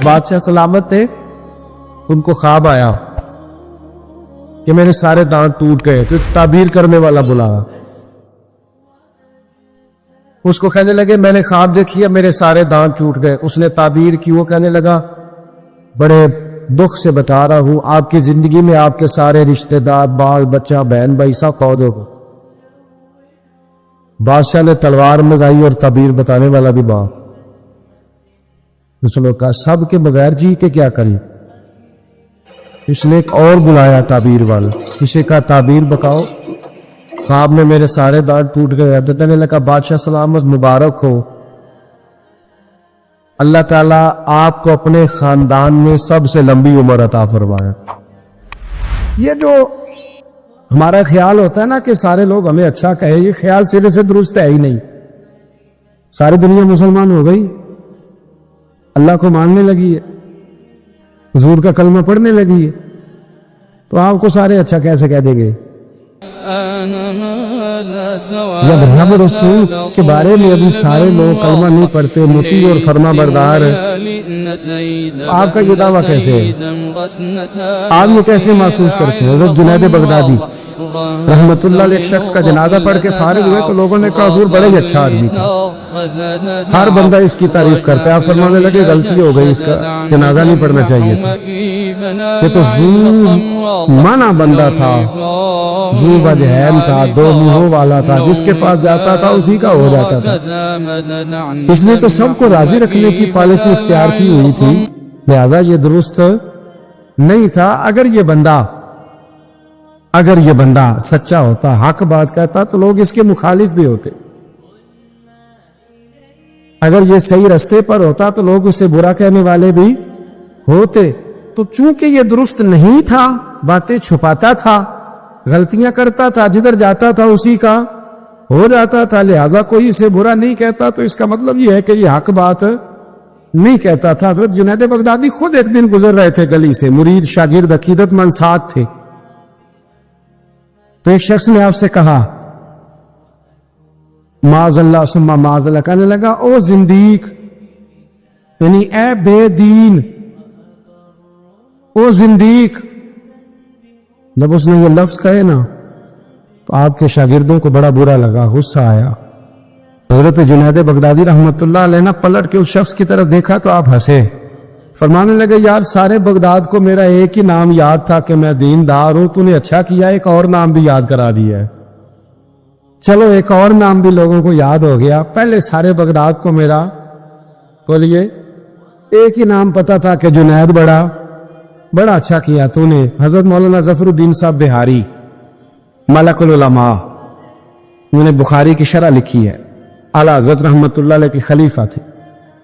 بادشاہ سلامت تھے، ان کو خواب آیا کہ میرے سارے دانت ٹوٹ گئے، تو تعبیر کرنے والا بلایا، اس کو کہنے لگے میں نے خواب دیکھی ہے میرے سارے دانت ٹوٹ گئے۔ اس نے تعبیر کی، وہ کہنے لگا بڑے دکھ سے بتا رہا ہوں آپ کی زندگی میں آپ کے سارے رشتہ دار، بال بچہ، بہن بھائی سب فوت ہو گئے۔ بادشاہ نے تلوار منگائی اور تعبیر بتانے والا بھی باپ، اس نے کہا سب کے بغیر جی کے کیا کریں؟ اس نے ایک اور بلایا تعبیر والا، اسے کہا تعبیر بتاؤ، خواب میں میرے سارے دانت ٹوٹ گئے۔ تو کہنے لگا بادشاہ سلامت مبارک ہو، اللہ تعالیٰ آپ کو اپنے خاندان میں سب سے لمبی عمر عطا فرمائے۔ یہ جو ہمارا خیال ہوتا ہے نا کہ سارے لوگ ہمیں اچھا کہے، یہ خیال سرے سے درست ہے ہی نہیں۔ ساری دنیا مسلمان ہو گئی، اللہ کو ماننے لگی ہے، حضور کا کلمہ پڑھنے لگی ہے، تو آپ کو سارے اچھا کیسے کہہ دیں گے؟ جب رب رسول کے بارے میں ابھی سارے لوگ کلمہ نہیں پڑھتے، مطیع اور فرما بردار، آپ کا یہ دعویٰ کیسے ہے؟ آپ یہ کیسے محسوس کرتے ہیں؟ حضرت جنید بغدادی رحمت اللہ علیہ ایک شخص کا جنازہ پڑھ کے فارغ ہوئے تو لوگوں نے کہا حضور بڑے ہی اچھا آدمی تھا، ہر بندہ اس کی تعریف کرتا ہے۔ آپ فرمانے لگے غلطی ہو گئی، اس کا جنازہ نہیں پڑھنا چاہیے تھا، یہ تو ذو منع بندہ تھا، ذو وجہین تھا، دو منہوں والا تھا، جس کے پاس جاتا تھا اسی کا ہو جاتا تھا۔ اس نے تو سب کو راضی رکھنے کی پالیسی اختیار کی ہوئی تھی، لہذا یہ درست نہیں تھا۔ اگر یہ بندہ سچا ہوتا، حق بات کہتا، تو لوگ اس کے مخالف بھی ہوتے۔ اگر یہ صحیح رستے پر ہوتا تو لوگ اسے برا کہنے والے بھی ہوتے۔ تو چونکہ یہ درست نہیں تھا، باتیں چھپاتا تھا، غلطیاں کرتا تھا، جدھر جاتا تھا اسی کا ہو جاتا تھا، لہذا کوئی اسے برا نہیں کہتا، تو اس کا مطلب یہ ہے کہ یہ حق بات نہیں کہتا تھا۔ حضرت جنید بغدادی خود ایک دن گزر رہے تھے گلی سے، مرید شاگرد عقیدت مند ساتھ تھے، تو ایک شخص نے آپ سے کہا معاذ اللہ ثم معاذ اللہ، کہنے لگا او زندیق، یعنی اے بے دین، او زندیق۔ جب اس نے یہ لفظ کہے نا تو آپ کے شاگردوں کو بڑا برا لگا، غصہ آیا۔ حضرت جنید بغدادی رحمت اللہ علیہ نے پلٹ کے اس شخص کی طرف دیکھا تو آپ ہنسے، فرمانے لگے یار سارے بغداد کو میرا ایک ہی نام یاد تھا کہ میں دیندار ہوں، تو نے اچھا کیا ایک اور نام بھی یاد کرا دیا ہے۔ چلو ایک اور نام بھی لوگوں کو یاد ہو گیا، پہلے سارے بغداد کو میرا بولیے ایک ہی نام پتا تھا کہ جنید، بڑا اچھا کیا تو نے۔ حضرت مولانا ظفر الدین صاحب بہاری ملک العلماء، انہوں نے بخاری کی شرح لکھی ہے، اعلیٰ حضرت رحمت اللہ علیہ کے خلیفہ تھے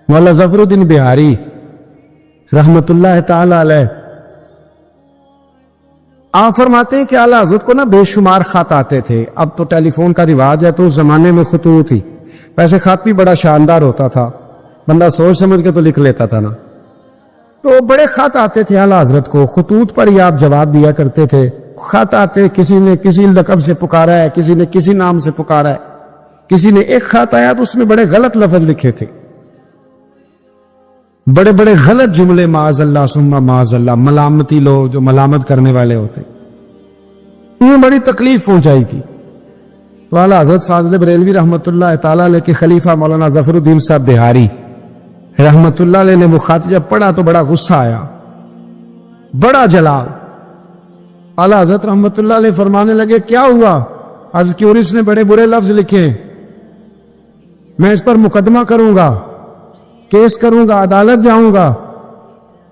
مولانا ظفر الدین بہاری رحمت اللہ تعالی علیہ۔ آپ فرماتے ہیں کہ اعلیٰ حضرت کو نا بے شمار خط آتے تھے، اب تو ٹیلی فون کا رواج ہے، تو اس زمانے میں خطوط تھی، ویسے خط بھی بڑا شاندار ہوتا تھا، بندہ سوچ سمجھ کے تو لکھ لیتا تھا نا، تو بڑے خط آتے تھے اعلیٰ حضرت کو، خطوط پر ہی آپ جواب دیا کرتے تھے۔ خط آتے، کسی نے کسی لقب سے پکارا ہے، کسی نے کسی نام سے پکارا ہے، کسی نے ایک خط آیا تو اس میں بڑے غلط لفظ لکھے تھے، بڑے بڑے غلط جملے، معاذ اللہ ثم معاذ اللہ، ملامتی لوگ جو ملامت کرنے والے ہوتے، انہیں بڑی تکلیف پہنچائی تھی۔ تو اعلیٰ حضرت فاضل بریلوی رحمت اللہ تعالیٰ علیہ کے خلیفہ مولانا ظفر الدین صاحب بہاری رحمت اللہ علیہ نے وہ خط جب پڑھا تو بڑا غصہ آیا، بڑا جلال۔ اعلیٰ حضرت رحمت اللہ علیہ فرمانے لگے کیا ہوا؟ عرض کی اور اس نے بڑے برے لفظ لکھے، میں اس پر مقدمہ کروں گا، کیس کروں گا، عدالت جاؤں گا۔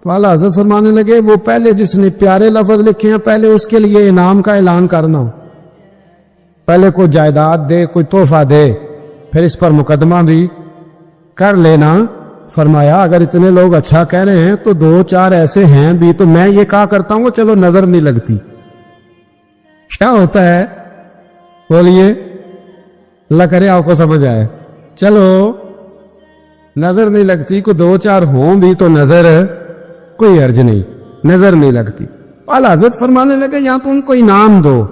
تو اعلیٰ حضرت فرمانے لگے وہ پہلے جس نے پیارے لفظ لکھے ہیں پہلے اس کے لیے انعام کا اعلان کرنا، پہلے کوئی جائیداد دے، کوئی تحفہ دے، پھر اس پر مقدمہ بھی کر لینا۔ فرمایا اگر اتنے لوگ اچھا کہہ رہے ہیں تو دو چار ایسے ہیں بھی، تو میں یہ کہا کرتا ہوں چلو نظر نہیں لگتی، کیا ہوتا ہے بولیے، اللہ کرے آپ کو سمجھ آئے، چلو نظر نہیں لگتی، کو دو چار ہوں بھی تو نظر کوئی حرج نہیں، نظر نہیں لگتی۔ اعلیٰ حضرت فرمانے لگے یا تو ان کو انعام دو،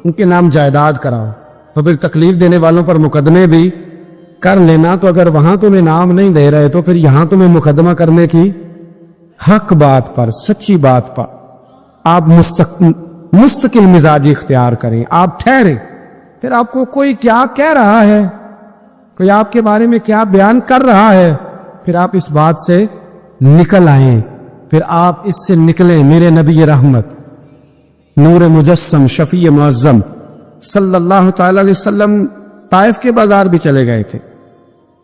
ان کے نام جائیداد کراؤ، تو پھر تکلیف دینے والوں پر مقدمے بھی کر لینا، تو اگر وہاں تمہیں انعام نہیں دے رہے تو پھر یہاں تمہیں مقدمہ کرنے کی حق بات پر، سچی بات پر آپ مستقل مزاجی اختیار کریں، آپ ٹھہریں. پھر آپ کو کوئی کیا کہہ رہا ہے، کوئی آپ کے بارے میں کیا بیان کر رہا ہے، پھر آپ اس بات سے نکل آئیں، پھر آپ اس سے نکلیں. میرے نبی رحمت، نور مجسم، شفیع معظم صلی اللہ تعالی علیہ وسلم طائف کے بازار بھی چلے گئے تھے،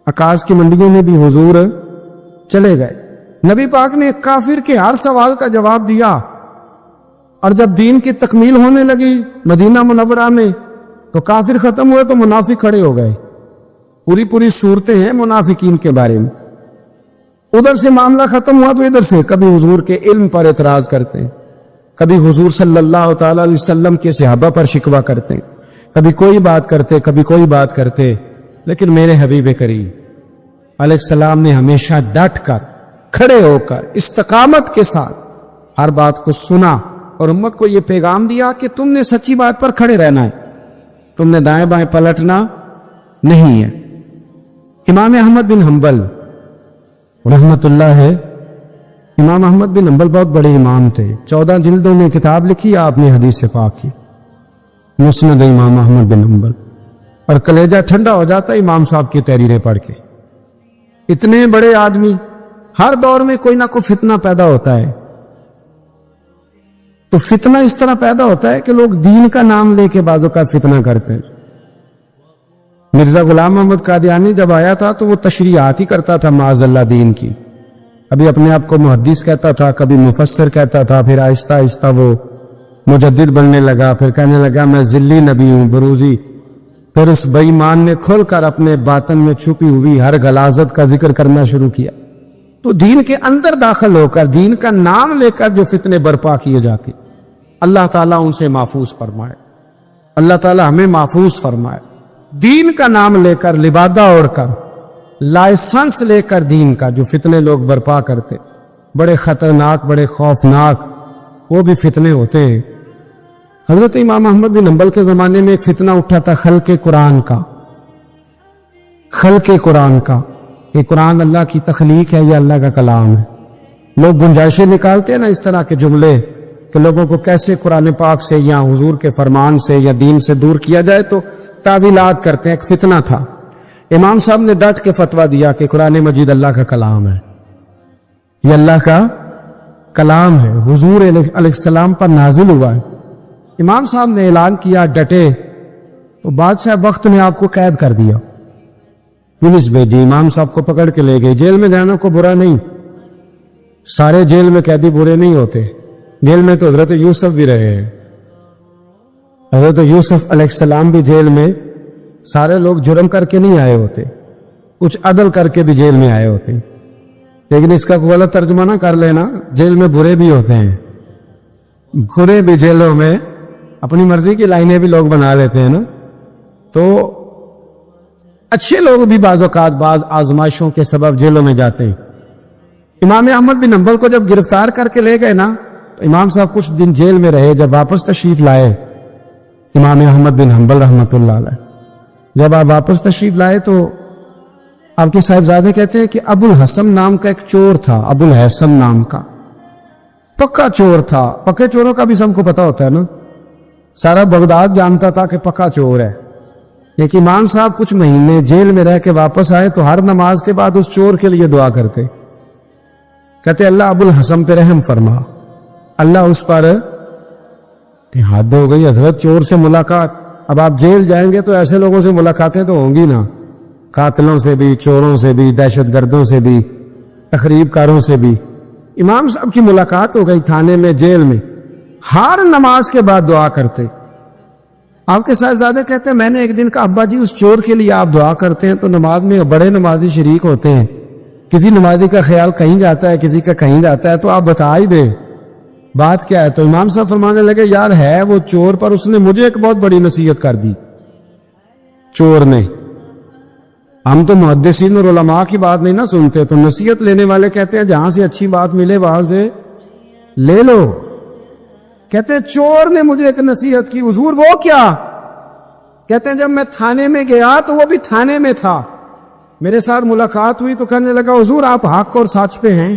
عکاظ کی منڈیوں میں بھی حضور چلے گئے. نبی پاک نے ایک کافر کے ہر سوال کا جواب دیا، اور جب دین کی تکمیل ہونے لگی مدینہ منورہ میں تو کافر ختم ہوئے تو منافق کھڑے ہو گئے. پوری صورتیں ہیں منافقین کے بارے میں. ادھر سے معاملہ ختم ہوا تو ادھر سے کبھی حضور کے علم پر اعتراض کرتے ہیں، کبھی حضور صلی اللہ تعالی علیہ وسلم کے صحابہ پر شکوہ کرتے ہیں، کبھی کوئی بات کرتے، کبھی کوئی بات کرتے. لیکن میرے حبیب کریم علیہ السلام نے ہمیشہ ڈٹ کر، کھڑے ہو کر، استقامت کے ساتھ ہر بات کو سنا اور امت کو یہ پیغام دیا کہ تم نے سچی بات پر کھڑے رہنا ہے، تم نے دائیں بائیں پلٹنا نہیں ہے. امام احمد بن حنبل رحمت اللہ ہے، امام احمد بن حنبل بہت بڑے امام تھے، 14 جلدوں میں کتاب لکھی آپ نے حدیث پاک کی، مسند امام احمد بن حنبل. اور کلیجہ ٹھنڈا ہو جاتا امام صاحب کی تحریریں پڑھ کے. اتنے بڑے آدمی، ہر دور میں کوئی نہ کوئی فتنہ پیدا ہوتا ہے. تو فتنہ اس طرح پیدا ہوتا ہے کہ لوگ دین کا نام لے کے بعضوں کا فتنہ کرتے ہیں. مرزا غلام محمد قادیانی جب آیا تھا تو وہ تشریحات ہی کرتا تھا معاذ اللہ دین کی. ابھی اپنے آپ کو محدث کہتا تھا، کبھی مفسر کہتا تھا، پھر آہستہ آہستہ وہ مجدد بننے لگا، پھر کہنے لگا میں ذلی نبی ہوں، بروزی. پھر اس بے ایمان نے کھل کر اپنے باطن میں چھپی ہوئی ہر غلاظت کا ذکر کرنا شروع کیا. تو دین کے اندر داخل ہو کر دین کا نام لے کر جو فتنے برپا کیے جاتے، اللہ تعالیٰ ان سے محفوظ فرمائے، اللہ تعالیٰ ہمیں محفوظ فرمائے. دین کا نام لے کر، لبادہ اوڑھ کر، لائسنس لے کر دین کا جو فتنے لوگ برپا کرتے، بڑے خطرناک، بڑے خوفناک وہ بھی فتنے ہوتے ہیں. حضرت امام احمد بن حنبل کے زمانے میں ایک فتنہ اٹھا تھا خلق قرآن کا. خلق قرآن کا، کہ قرآن اللہ کی تخلیق ہے یا اللہ کا کلام ہے. لوگ گنجائشیں نکالتے ہیں نا اس طرح کے جملے کہ لوگوں کو کیسے قرآن پاک سے یا حضور کے فرمان سے یا دین سے دور کیا جائے، تو تعویلات کرتے ہیں. ایک فتنہ تھا. امام صاحب نے ڈٹ کے فتویٰ دیا کہ قرآن مجید اللہ کا کلام ہے، یہ اللہ کا کلام ہے، حضور علیہ السلام پر نازل ہوا ہے. امام صاحب نے اعلان کیا، ڈٹے، تو بادشاہ وقت نے آپ کو قید کر دیا. پولیس بھیجی، امام صاحب کو پکڑ کے لے گئے. جیل میں جانا کو برا نہیں، سارے جیل میں قیدی برے نہیں ہوتے. جیل میں تو حضرت یوسف بھی رہے ہیں، حضرت یوسف علیہ السلام بھی جیل میں. سارے لوگ جرم کر کے نہیں آئے ہوتے، کچھ عدل کر کے بھی جیل میں آئے ہوتے. لیکن اس کا غلط ترجمہ نہ کر لینا، جیل میں برے بھی ہوتے ہیں. برے بھی جیلوں میں اپنی مرضی کی لائنیں بھی لوگ بنا لیتے ہیں نا. تو اچھے لوگ بھی بعض اوقات بعض آزمائشوں کے سبب جیلوں میں جاتے ہیں. امام احمد بن حنبل کو جب گرفتار کر کے لے گئے نا، تو امام صاحب کچھ دن جیل میں رہے. جب واپس تشریف لائے امام احمد بن حنبل رحمۃ اللہ علیہ، جب آپ واپس تشریف لائے تو آپ کے صاحبزادے کہتے ہیں کہ ابو الحسن نام کا ایک چور تھا، ابو الحسن نام کا پکا چور تھا. پکے چوروں کا بھی سب کو پتا ہوتا ہے نا، سارا بغداد جانتا تھا کہ پکا چور ہے. لیکن امام صاحب کچھ مہینے جیل میں رہ کے واپس آئے تو ہر نماز کے بعد اس چور کے لیے دعا کرتے، کہتے اللہ ابو الحسن پہ رحم فرما، اللہ اس پر. کہ حد ہو گئی حضرت، چور سے ملاقات. اب آپ جیل جائیں گے تو ایسے لوگوں سے ملاقاتیں تو ہوں گی نا، قاتلوں سے بھی، چوروں سے بھی، دہشت گردوں سے بھی، تخریب کاروں سے بھی. امام صاحب کی ملاقات ہو گئی تھانے میں، جیل میں. ہر نماز کے بعد دعا کرتے. آپ کے صاحبزادے کہتے ہیں میں نے ایک دن کہا ابا جی اس چور کے لیے آپ دعا کرتے ہیں تو نماز میں بڑے نمازی شریک ہوتے ہیں، کسی نمازی کا خیال کہیں جاتا ہے، کسی کا کہیں جاتا ہے، تو آپ بتا ہی دے بات کیا ہے. تو امام صاحب فرمانے لگے یار ہے وہ چور، پر اس نے مجھے ایک بہت بڑی نصیحت کر دی چور نے. ہم تو محدثین اور علماء کی بات نہیں نہ سنتے، تو نصیحت لینے والے کہتے ہیں جہاں سے اچھی بات ملے وہاں سے لے لو. کہتے ہیں چور نے مجھے ایک نصیحت کی. حضور وہ کیا؟ کہتے ہیں جب میں تھانے میں گیا تو وہ بھی تھانے میں تھا، میرے ساتھ ملاقات ہوئی تو کہنے لگا حضور آپ حق اور سچ پہ ہیں.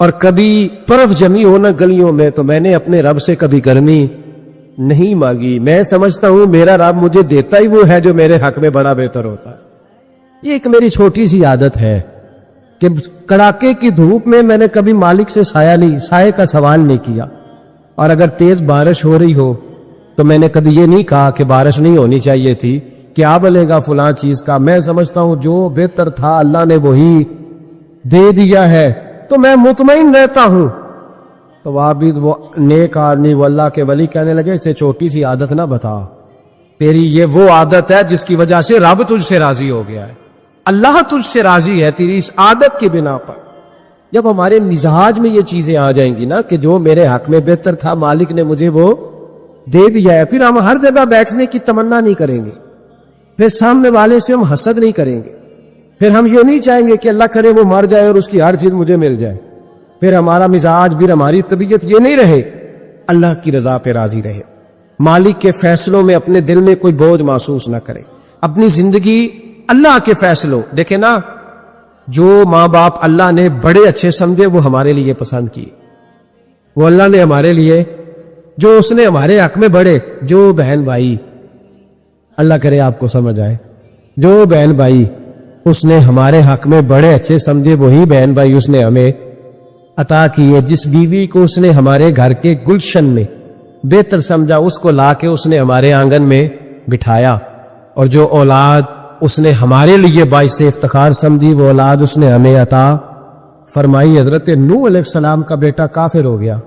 اور کبھی برف جمی ہو نا گلیوں میں تو میں نے اپنے رب سے کبھی گرمی نہیں مانگی. میں سمجھتا ہوں میرا رب مجھے دیتا ہی وہ ہے جو میرے حق میں بڑا بہتر ہوتا ہے. یہ ایک میری چھوٹی سی عادت ہے کہ کڑاکے کی دھوپ میں نے کبھی مالک سے سائے کا سوال نہیں کیا. اور اگر تیز بارش ہو رہی ہو تو میں نے کبھی یہ نہیں کہا کہ بارش نہیں ہونی چاہیے تھی، کیا بلے گا فلاں چیز کا. میں سمجھتا ہوں جو بہتر تھا اللہ نے وہی دے دیا ہے تو میں مطمئن رہتا ہوں. تو عابد وہ نیک آدمی وہ اللہ کے ولی کہنے لگے اسے چھوٹی سی عادت نہ بتا، تیری یہ وہ عادت ہے جس کی وجہ سے رب تجھ سے راضی ہو گیا ہے. اللہ تجھ سے راضی ہے تیری اس عادت کی بنا پر. جب ہمارے مزاج میں یہ چیزیں آ جائیں گی نا کہ جو میرے حق میں بہتر تھا مالک نے مجھے وہ دے دیا ہے، پھر ہم ہر جگہ بیٹھنے کی تمنا نہیں کریں گے، پھر سامنے والے سے ہم حسد نہیں کریں گے، پھر ہم یہ نہیں چاہیں گے کہ اللہ کرے وہ مر جائے اور اس کی ہر چیز مجھے مل جائے. پھر ہمارا مزاج پھر ہماری طبیعت یہ نہیں رہے. اللہ کی رضا پہ راضی رہے، مالک کے فیصلوں میں اپنے دل میں کوئی بوجھ محسوس نہ کرے، اپنی زندگی اللہ کے فیصلوں. دیکھیں نا جو ماں باپ اللہ نے بڑے اچھے سمجھے وہ ہمارے لیے پسند کیے، وہ اللہ نے ہمارے لیے جو اس نے ہمارے حق میں بڑے، جو بہن بھائی اللہ کرے آپ کو سمجھ آئے، جو بہن بھائی اس نے ہمارے حق میں بڑے اچھے سمجھے وہی بہن بھائی اس نے ہمیں عطا کیے. جس بیوی کو اس نے ہمارے گھر کے گلشن میں بہتر سمجھا اس کو لا کے اس نے ہمارے آنگن میں بٹھایا، اور جو اولاد اس نے ہمارے لیے باعث افتخار سمجھی وہ اولاد اس نے ہمیں عطا فرمائی. حضرت نوح علیہ السلام کا بیٹا کافر ہو گیا،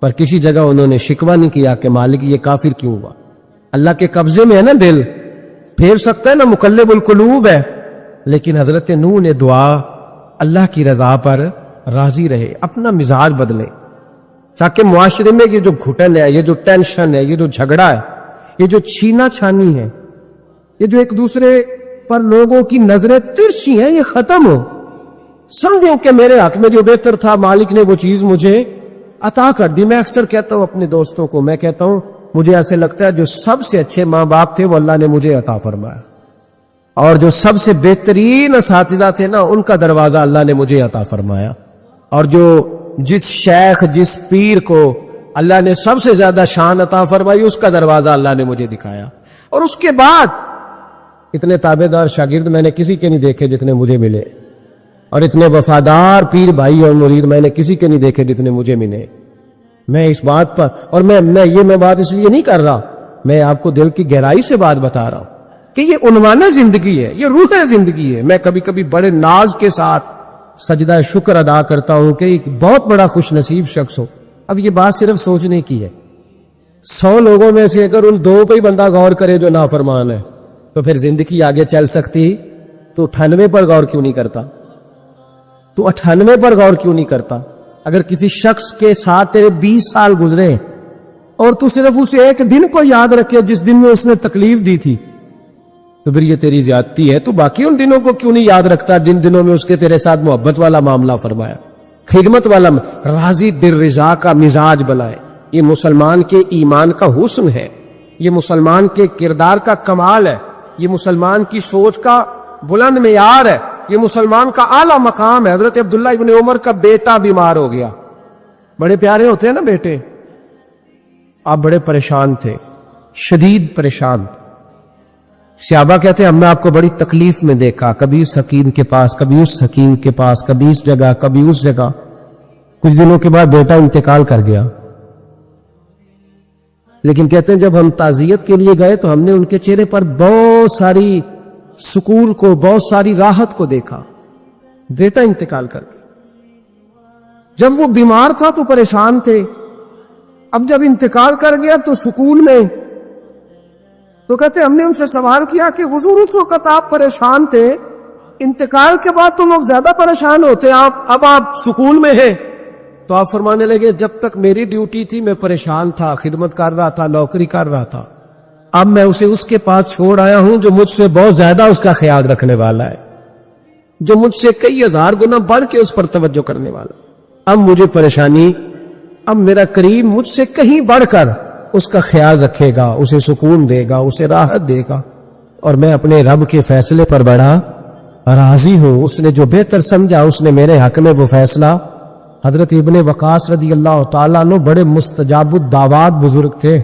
پر کسی جگہ انہوں نے شکوہ نہیں کیا کہ مالک یہ کافر کیوں ہوا. اللہ کے قبضے میں ہے نا دل، پھیر سکتا ہے نا، مقلب القلوب ہے. لیکن حضرت نوح نے دعا اللہ کی رضا پر راضی رہے، اپنا مزاج بدلے، تاکہ معاشرے میں یہ جو گھٹن ہے، یہ جو ٹینشن ہے، یہ جو جھگڑا ہے، یہ جو چھینا چھانی ہے، یہ جو ایک دوسرے پر لوگوں کی نظریں ترچھی ہیں، یہ ختم ہو. سمجھو کہ میرے حق میں جو بہتر تھا مالک نے وہ چیز مجھے عطا کر دی. میں اکثر کہتا ہوں اپنے دوستوں کو، میں کہتا ہوں مجھے ایسے لگتا ہے جو سب سے اچھے ماں باپ تھے وہ اللہ نے مجھے عطا فرمایا، اور جو سب سے بہترین اساتذہ تھے نا ان کا دروازہ اللہ نے مجھے عطا فرمایا. اور جو جس شیخ جس پیر کو اللہ نے سب سے زیادہ شان عطا فرمائی اس کا دروازہ اللہ نے مجھے دکھایا. اور اس کے بعد اتنے تابع دار شاگرد میں نے کسی کے نہیں دیکھے جتنے مجھے ملے، اور اتنے وفادار پیر بھائی اور مرید میں نے کسی کے نہیں دیکھے جتنے مجھے ملے. میں اس بات پر، اور میں بات اس لیے نہیں کر رہا، میں آپ کو دل کی گہرائی سے بات بتا رہا ہوں کہ یہ عنوان زندگی ہے، یہ روح زندگی ہے. میں کبھی کبھی بڑے ناز کے ساتھ سجدہ شکر ادا کرتا ہوں کہ ایک بہت بڑا خوش نصیب شخص ہو. اب یہ بات صرف سوچنے کی ہے. 100 لوگوں میں سے اگر ان 2 پہ ہی بندہ غور کرے جو نافرمان ہے تو پھر زندگی آگے چل سکتی. تو 98 پر غور کیوں نہیں کرتا؟ تو 98 پر غور کیوں نہیں کرتا؟ اگر کسی شخص کے ساتھ تیرے 20 سال گزرے اور تو صرف اس ایک دن کو یاد رکھے جس دن میں اس نے تکلیف دی تھی تو پھر یہ تیری زیادتی ہے. تو باقی ان دنوں کو کیوں نہیں یاد رکھتا جن دنوں میں اس کے تیرے ساتھ محبت والا معاملہ فرمایا، خدمت والا، راضی دل رضا کا مزاج بنائے. یہ مسلمان کے ایمان کا حسن ہے، یہ مسلمان کے کردار کا کمال ہے، یہ مسلمان کی سوچ کا بلند معیار ہے، یہ مسلمان کا اعلیٰ مقام ہے. حضرت عبداللہ ابن عمر کا بیٹا بیمار ہو گیا. بڑے پیارے ہوتے ہیں نا بیٹے. آپ بڑے پریشان تھے، شدید پریشان. صحابہ کہتے ہیں ہم نے آپ کو بڑی تکلیف میں دیکھا، کبھی اس حکیم کے پاس، کبھی اس حکیم کے پاس، کبھی اس جگہ، کبھی اس جگہ. کچھ دنوں کے بعد بیٹا انتقال کر گیا. لیکن کہتے ہیں جب ہم تعزیت کے لیے گئے تو ہم نے ان کے چہرے پر بہت ساری سکون کو، بہت ساری راحت کو دیکھا. بیٹا انتقال کر گیا. جب وہ بیمار تھا تو پریشان تھے، اب جب انتقال کر گیا تو سکون میں. تو کہتے ہیں ہم نے ان سے سوال کیا کہ حضور اس وقت آپ پریشان تھے، انتقال کے بعد تو لوگ زیادہ پریشان ہوتے ہیں، اب آپ سکون میں ہیں. تو آپ فرمانے لگے جب تک میری ڈیوٹی تھی میں پریشان تھا، خدمت کر رہا تھا، نوکری کر رہا تھا. اب میں اسے اس کے پاس چھوڑ آیا ہوں جو مجھ سے بہت زیادہ اس کا خیال رکھنے والا ہے، جو مجھ سے کئی ہزار گنا بڑھ کے اس پر توجہ کرنے والا. اب مجھے پریشانی، اب میرا قریب مجھ سے کہیں بڑھ کر اس کا خیال رکھے گا، اسے سکون دے گا، اسے راحت دے گا. اور میں اپنے رب کے فیصلے پر بڑا راضی ہوں. اس نے جو بہتر سمجھا اس نے میرے حق میں وہ فیصلہ حضرت ابن وقاص رضی اللہ تعالیٰ عنہ بڑے مستجاب الدعوات بزرگ تھے،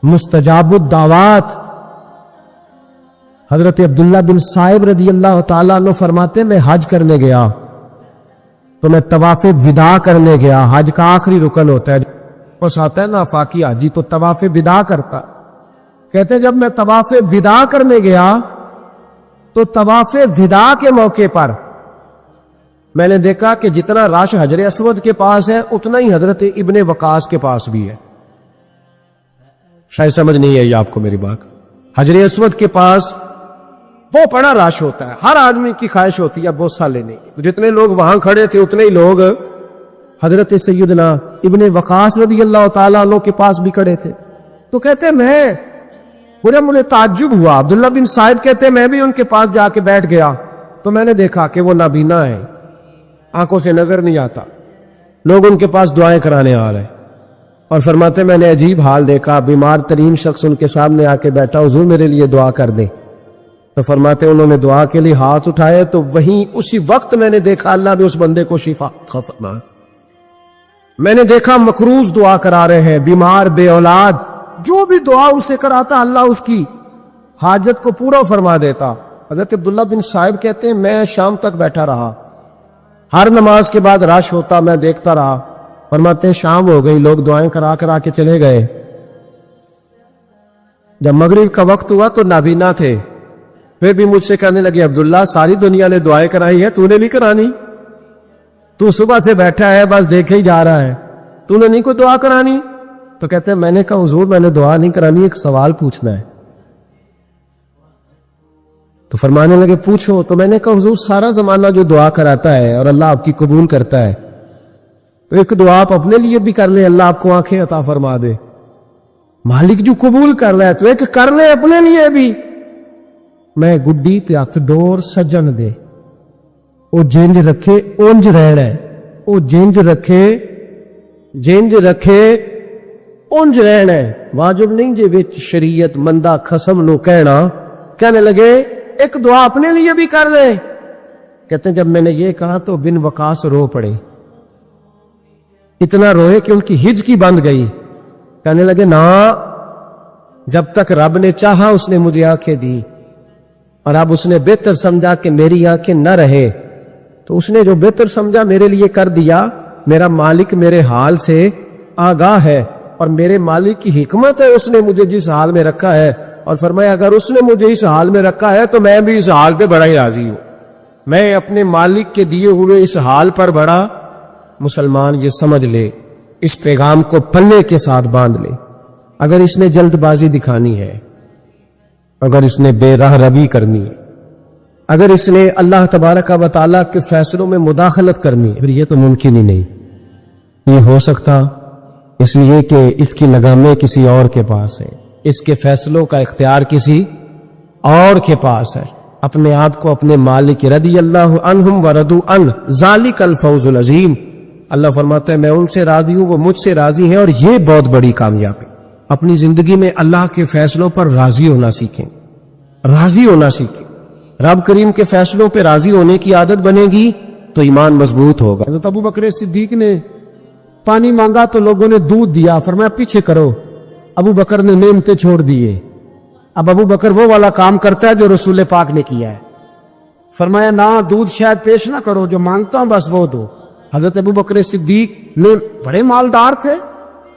مستجاب الدعوات۔ حضرت عبداللہ بن صائب رضی اللہ تعالیٰ عنہ فرماتے میں حج کرنے گیا تو میں طواف وداع کرنے گیا۔ حج کا آخری رکن ہوتا ہے، اس آتا ہے نا آفاقی حاجی تو طواف وداع کرتا۔ کہتے ہیں جب میں طواف وداع کرنے گیا تو طواف وداع کے موقع پر میں نے دیکھا کہ جتنا رش حجر اسود کے پاس ہے اتنا ہی حضرت ابن وقاص کے پاس بھی ہے۔ شاید سمجھ نہیں آئی آپ کو میری بات۔ حجر اسود کے پاس وہ بڑا رش ہوتا ہے، ہر آدمی کی خواہش ہوتی ہے بوسہ لینے کی۔ جتنے لوگ وہاں کھڑے تھے اتنے ہی لوگ حضرت سیدنا ابن وقاص رضی اللہ تعالیٰ عنہ کے پاس بھی کھڑے تھے۔ تو کہتے مجھے تعجب ہوا۔ عبداللہ بن صائب کہتے میں بھی ان کے پاس جا کے بیٹھ گیا تو میں نے دیکھا کہ وہ نابینا ہے، آنکھوں سے نظر نہیں آتا، لوگ ان کے پاس دعائیں کرانے آ رہے ہیں، اور فرماتے میں نے عجیب حال دیکھا، بیمار ترین شخص ان کے سامنے آ کے بیٹھا، حضور میرے لیے دعا کر دیں۔ تو فرماتے انہوں نے دعا کے لیے ہاتھ اٹھائے تو وہیں اسی وقت میں نے دیکھا اللہ نے اس بندے کو شفا فرمایا۔ میں نے دیکھا مقروض دعا کرا رہے ہیں، بیمار، بے اولاد، جو بھی دعا اسے کراتا اللہ اس کی حاجت کو پورا فرما دیتا۔ حضرت عبداللہ بن صائب کہتے ہیں میں شام تک بیٹھا رہا، ہر نماز کے بعد رش ہوتا، میں دیکھتا رہا۔ فرماتے ہیں شام ہو گئی، لوگ دعائیں کرا کے چلے گئے۔ جب مغرب کا وقت ہوا تو نابینا تھے، پھر بھی مجھ سے کہنے لگے عبداللہ ساری دنیا نے دعائیں کرائی ہے، تو نے نہیں کرانی؟ تو صبح سے بیٹھا ہے بس دیکھے ہی جا رہا ہے، تو نے نہیں کوئی دعا کرانی؟ تو کہتے ہیں میں نے کہا حضور میں نے دعا نہیں کرانی، ایک سوال پوچھنا ہے۔ تو فرمانے لگے پوچھو۔ تو میں نے کہا حضور سارا زمانہ جو دعا کراتا ہے اور اللہ آپ کی قبول کرتا ہے، تو ایک دعا آپ اپنے لیے بھی کر لیں، اللہ آپ کو آنکھیں عطا فرما دے۔ مالک جو قبول کر رہا ہے تو ایک کر لیں اپنے لیے بھی۔ میں گڈی تے ہتھ ڈور سجن دے، او جنج رکھے اونج رہنا ہے، او جنج رکھے اونج رہنا ہے۔ واجب نہیں جے وچ شریعت مندہ خصم نو کہنا۔ کہنے لگے ایک دعا اپنے لیے بھی کر لیں۔ کہتے ہیں جب میں نے یہ کہا تو بن وقاص رو پڑے، اتنا روئے کہ ان کی ہج کی بند گئی۔ کہنے لگے نا، جب تک رب نے چاہا اس نے مجھے آنکھیں دی، اور اب اس نے بہتر سمجھا کہ میری آنکھیں نہ رہے تو اس نے جو بہتر سمجھا میرے لیے کر دیا۔ میرا مالک میرے حال سے آگاہ ہے، اور میرے مالک کی حکمت ہے، اس نے مجھے جس حال میں رکھا ہے، اور فرمایا اگر اس نے مجھے اس حال میں رکھا ہے تو میں بھی اس حال پہ بڑا ہی راضی ہوں۔ میں اپنے مالک کے دیے ہوئے اس حال پر بڑا۔ مسلمان یہ سمجھ لے، اس پیغام کو پلے کے ساتھ باندھ لے۔ اگر اس نے جلد بازی دکھانی ہے، اگر اس نے بے راہ ربی کرنی ہے، اگر اس نے اللہ تبارک و تعالیٰ کے فیصلوں میں مداخلت کرنی ہے، پھر یہ تو ممکن ہی نہیں۔ یہ ہو سکتا اس لیے کہ اس کی لگامیں کسی اور کے پاس ہیں، اس کے فیصلوں کا اختیار کسی اور کے پاس ہے۔ اپنے آپ کو اپنے مالک رضی اللہ عنہم ورضوا عنہ ذالک الفوز العظیم، اللہ فرماتا ہے میں ان سے راضی ہوں، وہ مجھ سے راضی ہیں، اور یہ بہت بڑی کامیابی۔ اپنی زندگی میں اللہ کے فیصلوں پر راضی ہونا سیکھیں، راضی ہونا سیکھیں۔ رب کریم کے فیصلوں پہ راضی ہونے کی عادت بنے گی تو ایمان مضبوط ہوگا۔ حضرت ابو بکر صدیق نے پانی مانگا تو لوگوں نے دودھ دیا، فرمایا پیچھے کرو۔ ابو بکر نے نعمتیں چھوڑ دیے۔ اب ابو بکر وہ والا کام کرتا ہے جو رسول پاک نے کیا ہے، فرمایا نہ دودھ شاید پیش نہ کرو، جو مانگتا ہوں بس وہ دو۔ حضرت ابو بکر صدیق نے بڑے مالدار تھے۔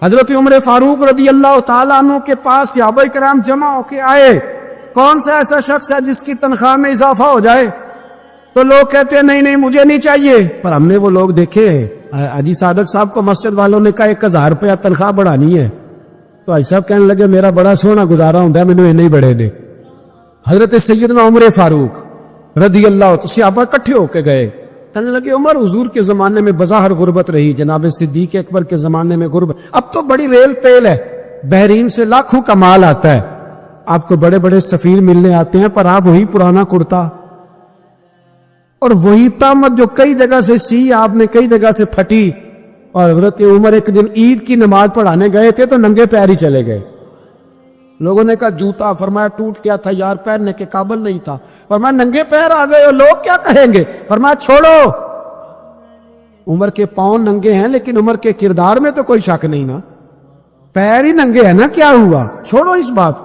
حضرت عمر فاروق رضی اللہ تعالیٰ عنہ کے پاس صحابہ کرام جمع ہو کے آئے، کون سا ایسا شخص ہے جس کی تنخواہ میں اضافہ ہو جائے؟ تو لوگ کہتے ہیں نہیں نہیں مجھے نہیں چاہیے، پر ہم نے وہ لوگ دیکھے، حاجی صادق صاحب کو مسجد والوں نے کہا 1000 روپیہ تنخواہ بڑھانی ہے، تو حاجی صاحب کہنے لگے میرا بڑا سونا گزارا ہوں ہے، مینوں نہیں بڑھے دے۔ حضرت سیدنا عمر فاروق رضی اللہ تو صحابہ اکٹھے ہو کے گئے، کہنے لگے عمر حضور کے زمانے میں بظاہر غربت رہی، جناب صدیق اکبر کے زمانے میں غربت، اب تو بڑی ریل پیل ہے، بحرین سے لاکھوں کا مال آتا ہے، آپ کو بڑے بڑے سفیر ملنے آتے ہیں، پر آپ وہی پرانا کرتا اور وہی تامت جو کئی جگہ سے سی آپ نے کئی جگہ سے پھٹی۔ اور حضرت عمر ایک دن عید کی نماز پڑھانے گئے تھے تو ننگے پیر ہی چلے گئے۔ لوگوں نے کہا جوتا، فرمایا ٹوٹ گیا تھا یار، پہننے کے قابل نہیں تھا، فرمایا ننگے پیر آ گئے ہو، لوگ کیا کہیں گے؟ فرمایا چھوڑو، عمر کے پاؤں ننگے ہیں لیکن عمر کے کردار میں تو کوئی شک نہیں نا, پیر ہی ننگے ہیں نا, کیا ہوا؟ چھوڑو اس بات,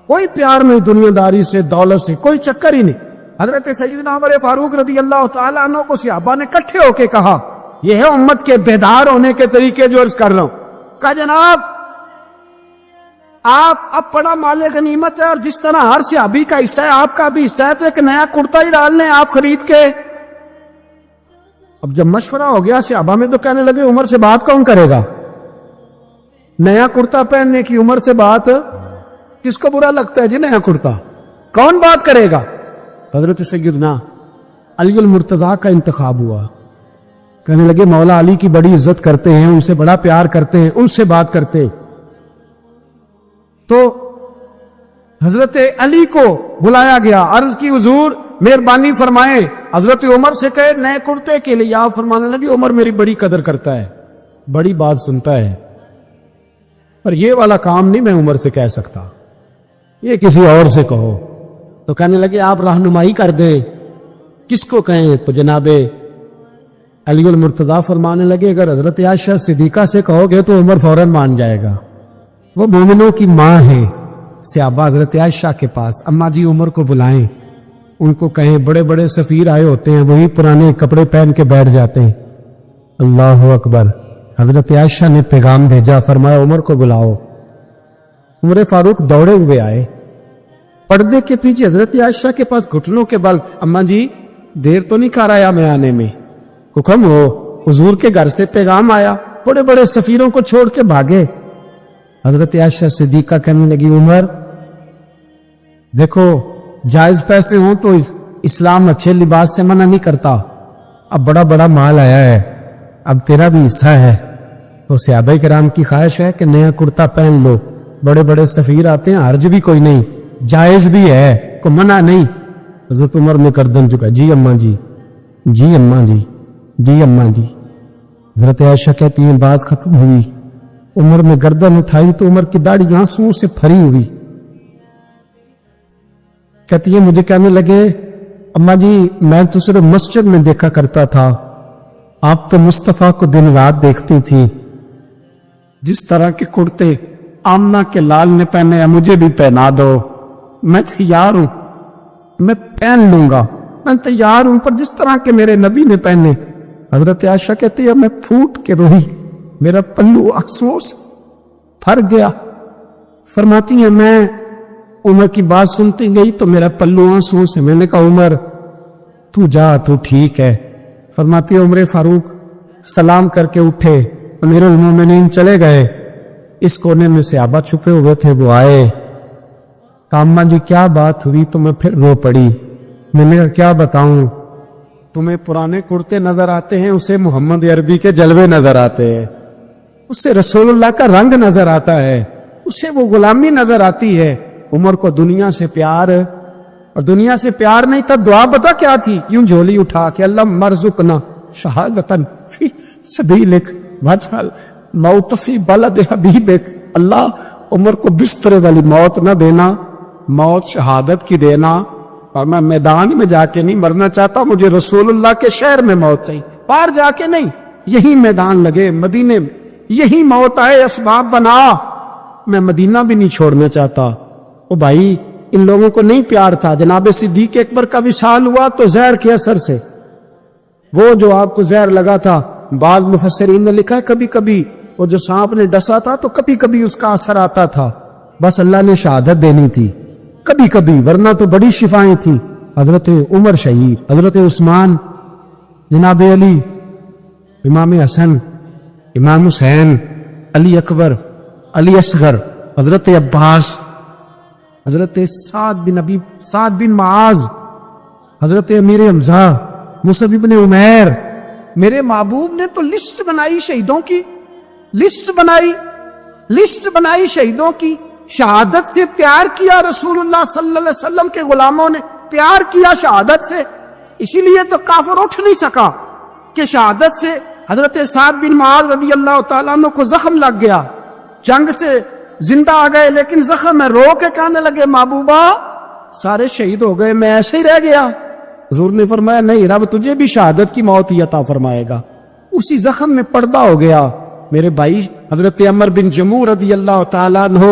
کوئی پیار نہیں دنیا داری سے, دولت سے کوئی چکر ہی نہیں. حضرت سیدنا عمر فاروق رضی اللہ تعالیٰ عنہ کو صحابہ نے کٹھے ہو کے کہا, یہ ہے امت کے بیدار ہونے کے طریقے جو عرض کر رہا ہوں. کہا جناب آپ اب بڑا مال غنیمت ہے اور جس طرح ہر صحابی کا حصہ ہے آپ کا بھی حصہ ہے, تو ایک نیا کرتا ہی ڈال لیں آپ خرید کے. اب جب مشورہ ہو گیا صحابہ میں تو کہنے لگے عمر سے بات کون کرے گا؟ نیا کرتا پہننے کی عمر سے بات کس کو برا لگتا ہے جی؟ نیا کرتا کون بات کرے گا؟ حضرت سیدنا علی المرتضیٰ کا انتخاب ہوا. کہنے لگے مولا علی کی بڑی عزت کرتے ہیں, ان سے بڑا پیار کرتے ہیں, ان سے بات کرتے. تو حضرت علی کو بلایا گیا, عرض کی حضور مہربانی فرمائیں, حضرت عمر سے کہے نئے کرتے کے لیے. آپ فرمانے لگے عمر میری بڑی قدر کرتا ہے, بڑی بات سنتا ہے, پر یہ والا کام نہیں میں عمر سے کہہ سکتا, یہ کسی اور سے کہو. تو کہنے لگے آپ رہنمائی کر دیں, کس کو کہیں؟ تو جناب علی المرتضیٰ فرمانے لگے اگر حضرت عائشہ صدیقہ سے کہو گے تو عمر فوراً مان جائے گا, وہ مومنوں کی ماں ہے. صحابہ حضرت عائشہ کے پاس, اماں جی عمر کو بلائیں, ان کو کہیں بڑے بڑے سفیر آئے ہوتے ہیں, وہی پرانے کپڑے پہن کے بیٹھ جاتے ہیں. اللہ اکبر. حضرت عائشہ نے پیغام بھیجا, فرمایا عمر کو بلاؤ. عمر فاروق دوڑے ہوئے آئے, پردے کے پیچھے حضرت عائشہ کے پاس گھٹنوں کے بل, اماں جی دیر تو نہیں کر آیا میں آنے میں؟ حکم ہو, حضور کے گھر سے پیغام آیا, بڑے بڑے سفیروں کو چھوڑ کے بھاگے. حضرت عائشہ صدیقہ کہنے لگی عمر دیکھو جائز پیسے ہوں تو اسلام اچھے لباس سے منع نہیں کرتا, اب بڑا بڑا مال آیا ہے, اب تیرا بھی حصہ ہے, تو صحابہ کرام کی خواہش ہے کہ نیا کرتا پہن لو, بڑے بڑے سفیر آتے ہیں, حرج بھی کوئی نہیں, جائز بھی ہے, کو منع نہیں. حضرت عمر نے گردن جھکا, جی اماں جی, جی اماں جی, جی اماں جی. حضرت عائشہ کہتی ہیں بات ختم ہوئی, عمر نے گردن اٹھائی تو عمر کی داڑھی آنسوؤں سے بھری ہوئی. کہتی ہے مجھے کہنے لگے اماں جی میں تو صرف مسجد میں دیکھا کرتا تھا, آپ تو مصطفیٰ کو دن رات دیکھتی تھی, جس طرح کے کرتے آمنہ کے لال نے پہنے ہیں مجھے بھی پہنا دو, میں تیار ہوں, میں پہن لوں گا, میں تیار ہوں, پر جس طرح کے میرے نبی نے پہنے. حضرت عائشہ کہتی ہے میں پھوٹ کے روئی, میرا پلو آنسوؤں سے بھر گیا. فرماتی ہیں میں عمر کی بات سنتی گئی تو میرا پلو آنسوؤں سے, میں نے کہا عمر تو جا, تو ٹھیک ہے. فرماتی ہے عمر فاروق سلام کر کے اٹھے, امیر المومنین چلے گئے. اس کونے میں صحابہ چھپے ہوئے تھے, وہ آئے, کہا اماں جی کیا بات ہوئی؟ تو میں پھر رو پڑی. میں نے کہا کیا بتاؤں, تمہیں پرانے کرتے نظر آتے ہیں, اسے محمد عربی کے جلوے نظر آتے ہیں, اسے رسول اللہ کا رنگ نظر آتا ہے, اسے وہ غلامی نظر آتی ہے. عمر کو دنیا سے پیار, اور دنیا سے پیار نہیں تھا, دعا بتا کیا تھی, یوں جھولی اٹھا کے اللہ مرزقنا شہادتن فی سبیلک واجعل موت فی بلد حبیبک. اللہ عمر کو بستر والی موت نہ دینا, موت شہادت کی دینا, اور میں میدان میں جا کے نہیں مرنا چاہتا, مجھے رسول اللہ کے شہر میں موت چاہیے, پار جا کے نہیں, یہی میدان لگے مدینے میں, یہی موت آئے, اسباب بنا, میں مدینہ بھی نہیں چھوڑنا چاہتا. او بھائی ان لوگوں کو نہیں پیار تھا. جناب صدیق اکبر کا وصال ہوا تو زہر کے اثر سے, وہ جو آپ کو زہر لگا تھا, بعض مفسرین نے لکھا ہے کبھی کبھی وہ جو سانپ نے ڈسا تھا تو کبھی کبھی اس کا اثر آتا تھا, بس اللہ نے شہادت دینی تھی کبھی کبھی, ورنہ تو بڑی شفائیں تھیں. حضرت عمر شہید, حضرت عثمان, جناب علی, امام حسن, امام حسین, علی اکبر, علی اصغر, حضرت عباس, حضرت سعد بن معاذ, حضرت امیر حمزہ, مصعب بن عمیر. میرے محبوب نے تو لسٹ بنائی شہیدوں کی, لسٹ بنائی شہیدوں کی. شہادت سے پیار کیا رسول اللہ صلی اللہ علیہ وسلم کے غلاموں نے, پیار کیا شہادت سے, اسی لیے تو کافر اٹھ نہیں سکا کہ شہادت سے. حضرت سعد بن معاذ رضی اللہ تعالیٰ عنہ کو زخم لگ گیا, جنگ سے زندہ آ گئے لیکن زخم میں رو کے کہنے لگے محبوبہ سارے شہید ہو گئے, میں ایسے ہی رہ گیا. حضور نے فرمایا نہیں, رب تجھے بھی شہادت کی موت ہی عطا فرمائے گا. اسی زخم میں پردہ ہو گیا. میرے بھائی حضرت عمر بن جموح رضی اللہ تعالیٰ عنہ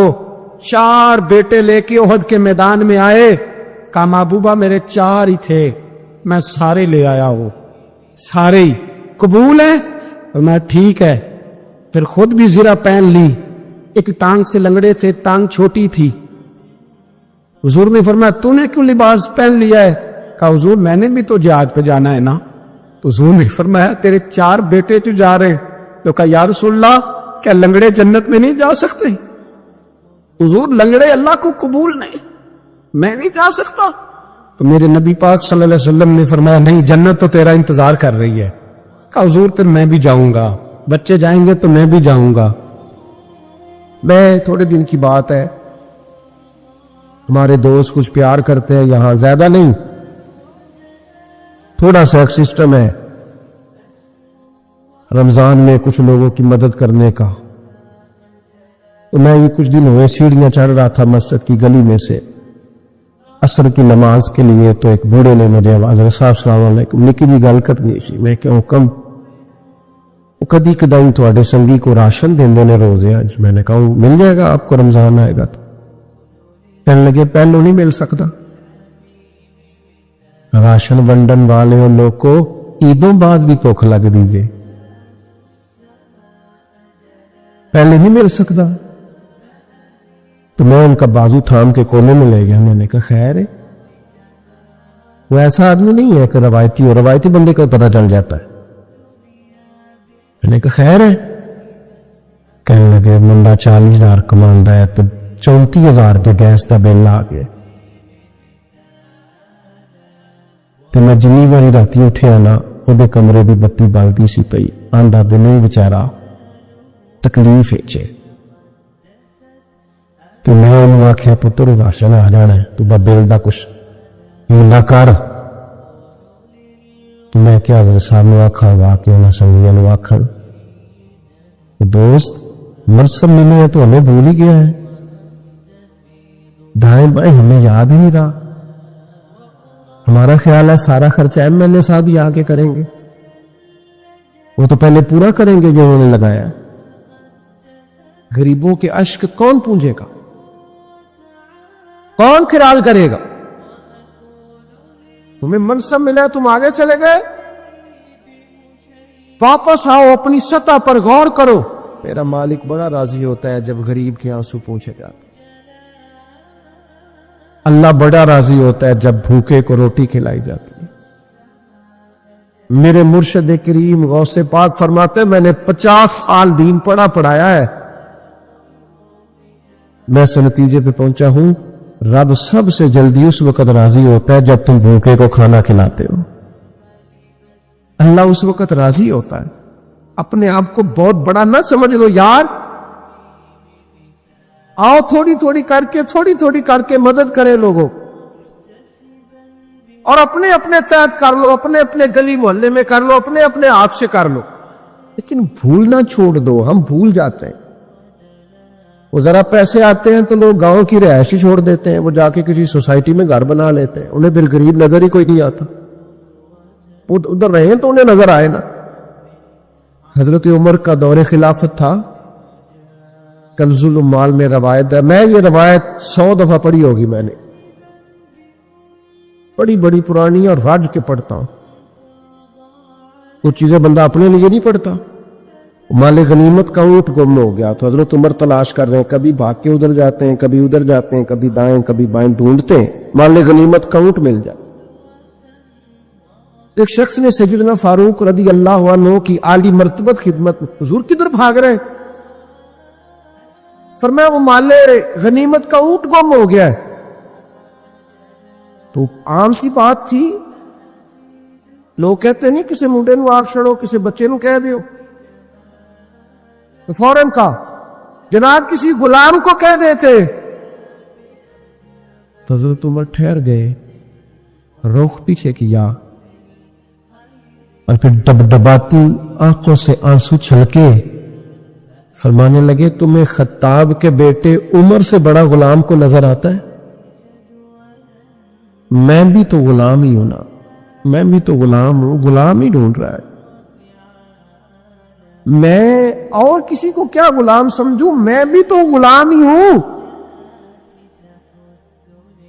4 بیٹے لے کے احد کے میدان میں آئے. کہا محبوبہ میرے 4 ہی تھے, میں سارے لے آیا ہوں, سارے ہی قبول ہیں؟ میں ٹھیک ہے. پھر خود بھی زرہ پہن لی. ایک ٹانگ سے لنگڑے تھے, ٹانگ چھوٹی تھی. حضور نے فرمایا تو نے کیوں لباس پہن لیا ہے؟ کہا حضور میں نے بھی تو جہاد پہ جانا ہے نا. تو حضور نے فرمایا تیرے 4 بیٹے جو جا رہے ہیں. تو کہا یا رسول اللہ کیا لنگڑے جنت میں نہیں جا سکتے؟ حضور لنگڑے اللہ کو قبول نہیں, میں نہیں جا سکتا. تو میرے نبی پاک صلی اللہ علیہ وسلم نے فرمایا نہیں, جنت تو تیرا انتظار کر رہی ہے. کہا حضور پھر میں بھی جاؤں گا, بچے جائیں گے تو میں بھی جاؤں گا. میں تھوڑے دن کی بات ہے, ہمارے دوست کچھ پیار کرتے ہیں یہاں, زیادہ نہیں, تھوڑا سا ایک سسٹم ہے رمضان میں کچھ لوگوں کی مدد کرنے کا. تو میں یہ کچھ دن ہوئے سیڑھیاں چڑھ رہا تھا مسجد کی گلی میں سے عصر کی نماز کے لیے. تو ایک بوڑھے نے مجھے آواز صاحب السلام علیکم, نکی بھی گل کرنی سی. میں کہ حکم؟ وہ کدی کدائی تھوڑے سنگی کو راشن دیندے نے روزے اج. میں نے کہا مل جائے گا آپ کو رمضان آئے گا تو. کہنے لگے پہلو نہیں مل سکتا, راشن ونڈن والے لوگ کو عیدوں بعد بھی بھوک لگ دیجیے, پہلے نہیں مل سکتا. تو میں ان کا بازو تھام کے کونے میں لے گیا. میں نے کہا خیر ہے, وہ ایسا آدمی نہیں ہے کہ روایتی ہو, روایتی بندے کو پتہ چل جاتا ہے. میں نے کہا خیر ہے. کہنے لگے منڈا 40,000 کماندا ہے تو 34,000 کے گیس کا بل آ گیا. تو میں جنی باری راتی اٹھیا نا وہ کمرے دی بتی بلدی سی پئی. آندا دے نہیں بیچارا تکلیف ہے. تو میں انہوں آخیا پتر راشن آ جانا ہے, تو بل دا کچھ نہ کر. میں کیا حضرت صاحب نے آخا وا کے انہیں سنگیاں نے آخر دوست منصب ملے ہے تو ہمیں بھول ہی گیا ہے, دائیں بائیں ہمیں یاد ہی نہیں رہا. ہمارا خیال ہے سارا خرچہ ایم ایل اے صاحب ہی آ کے کریں گے, وہ تو پہلے پورا کریں گے جو انہوں نے لگایا. غریبوں کے اشک کون پونجے گا, کون خیال کرے گا؟ تمہیں منصب ملا تم آگے چلے گئے, واپس آؤ, اپنی سطح پر غور کرو. میرا مالک بڑا راضی ہوتا ہے جب غریب کے آنسو پوچھے جاتے. اللہ بڑا راضی ہوتا ہے جب بھوکے کو روٹی کھلائی جاتی ہے. میرے مرشد کریم غوث پاک فرماتے ہیں میں نے 50 سال دین پڑھایا ہے, میں اس نتیجے پہ پہنچا ہوں رب سب سے جلدی اس وقت راضی ہوتا ہے جب تم بھوکے کو کھانا کھلاتے ہو. اللہ اس وقت راضی ہوتا ہے. اپنے آپ کو بہت بڑا نہ سمجھ لو یار, آؤ تھوڑی تھوڑی کر کے مدد کرے لوگوں, اور اپنے اپنے تحت کر لو, اپنے اپنے گلی محلے میں کر لو, اپنے اپنے آپ سے کر لو, لیکن بھولنا چھوڑ دو. ہم بھول جاتے ہیں, وہ ذرا پیسے آتے ہیں تو لوگ گاؤں کی رہائش چھوڑ دیتے ہیں, وہ جا کے کسی سوسائٹی میں گھر بنا لیتے ہیں, انہیں پھر غریب نظر ہی کوئی نہیں آتا. وہ ادھر رہے تو انہیں نظر آئے نا. حضرت عمر کا دور خلافت تھا, کنز الاموال میں روایت ہے, میں یہ روایت 100 دفعہ پڑھی ہوگی, میں نے بڑی پرانی اور راج کے پڑھتا ہوں. کچھ چیزیں بندہ اپنے لیے نہیں پڑھتا. مال غنیمت کا اونٹ گم ہو گیا تو حضرت عمر تلاش کر رہے ہیں, کبھی بھاگ کے ادھر جاتے ہیں, کبھی ادھر جاتے ہیں, کبھی دائیں کبھی بائیں ڈھونڈتے ہیں مال غنیمت کا اونٹ مل جائے. ایک شخص نے سیدنا فاروق رضی اللہ عنہ کی عالی مرتبت خدمت میں, حضور کدھر بھاگ رہے ہیں؟ فرمایا وہ مال غنیمت کا اونٹ گم ہو گیا ہے. تو عام سی بات تھی, لوگ کہتے نہیں کسی منڈے نو آگ چھڑو, کسی بچے نو کہہ دیو, تو فوراً کہا جناب کسی غلام کو کہہ دیتے. حضرت عمر ٹھہر گئے, رخ پیچھے کیا, اور پھر ڈبڈباتی آنکھوں سے آنسو چھلکے فرمانے لگے تمہیں خطاب کے بیٹے عمر سے بڑا غلام کو نظر آتا ہے؟ میں بھی تو غلام ہی ہوں نا, میں بھی تو غلام ہوں, غلام ہی ڈھونڈ رہا ہے. میں اور کسی کو کیا غلام سمجھوں؟ میں بھی تو غلام ہی ہوں.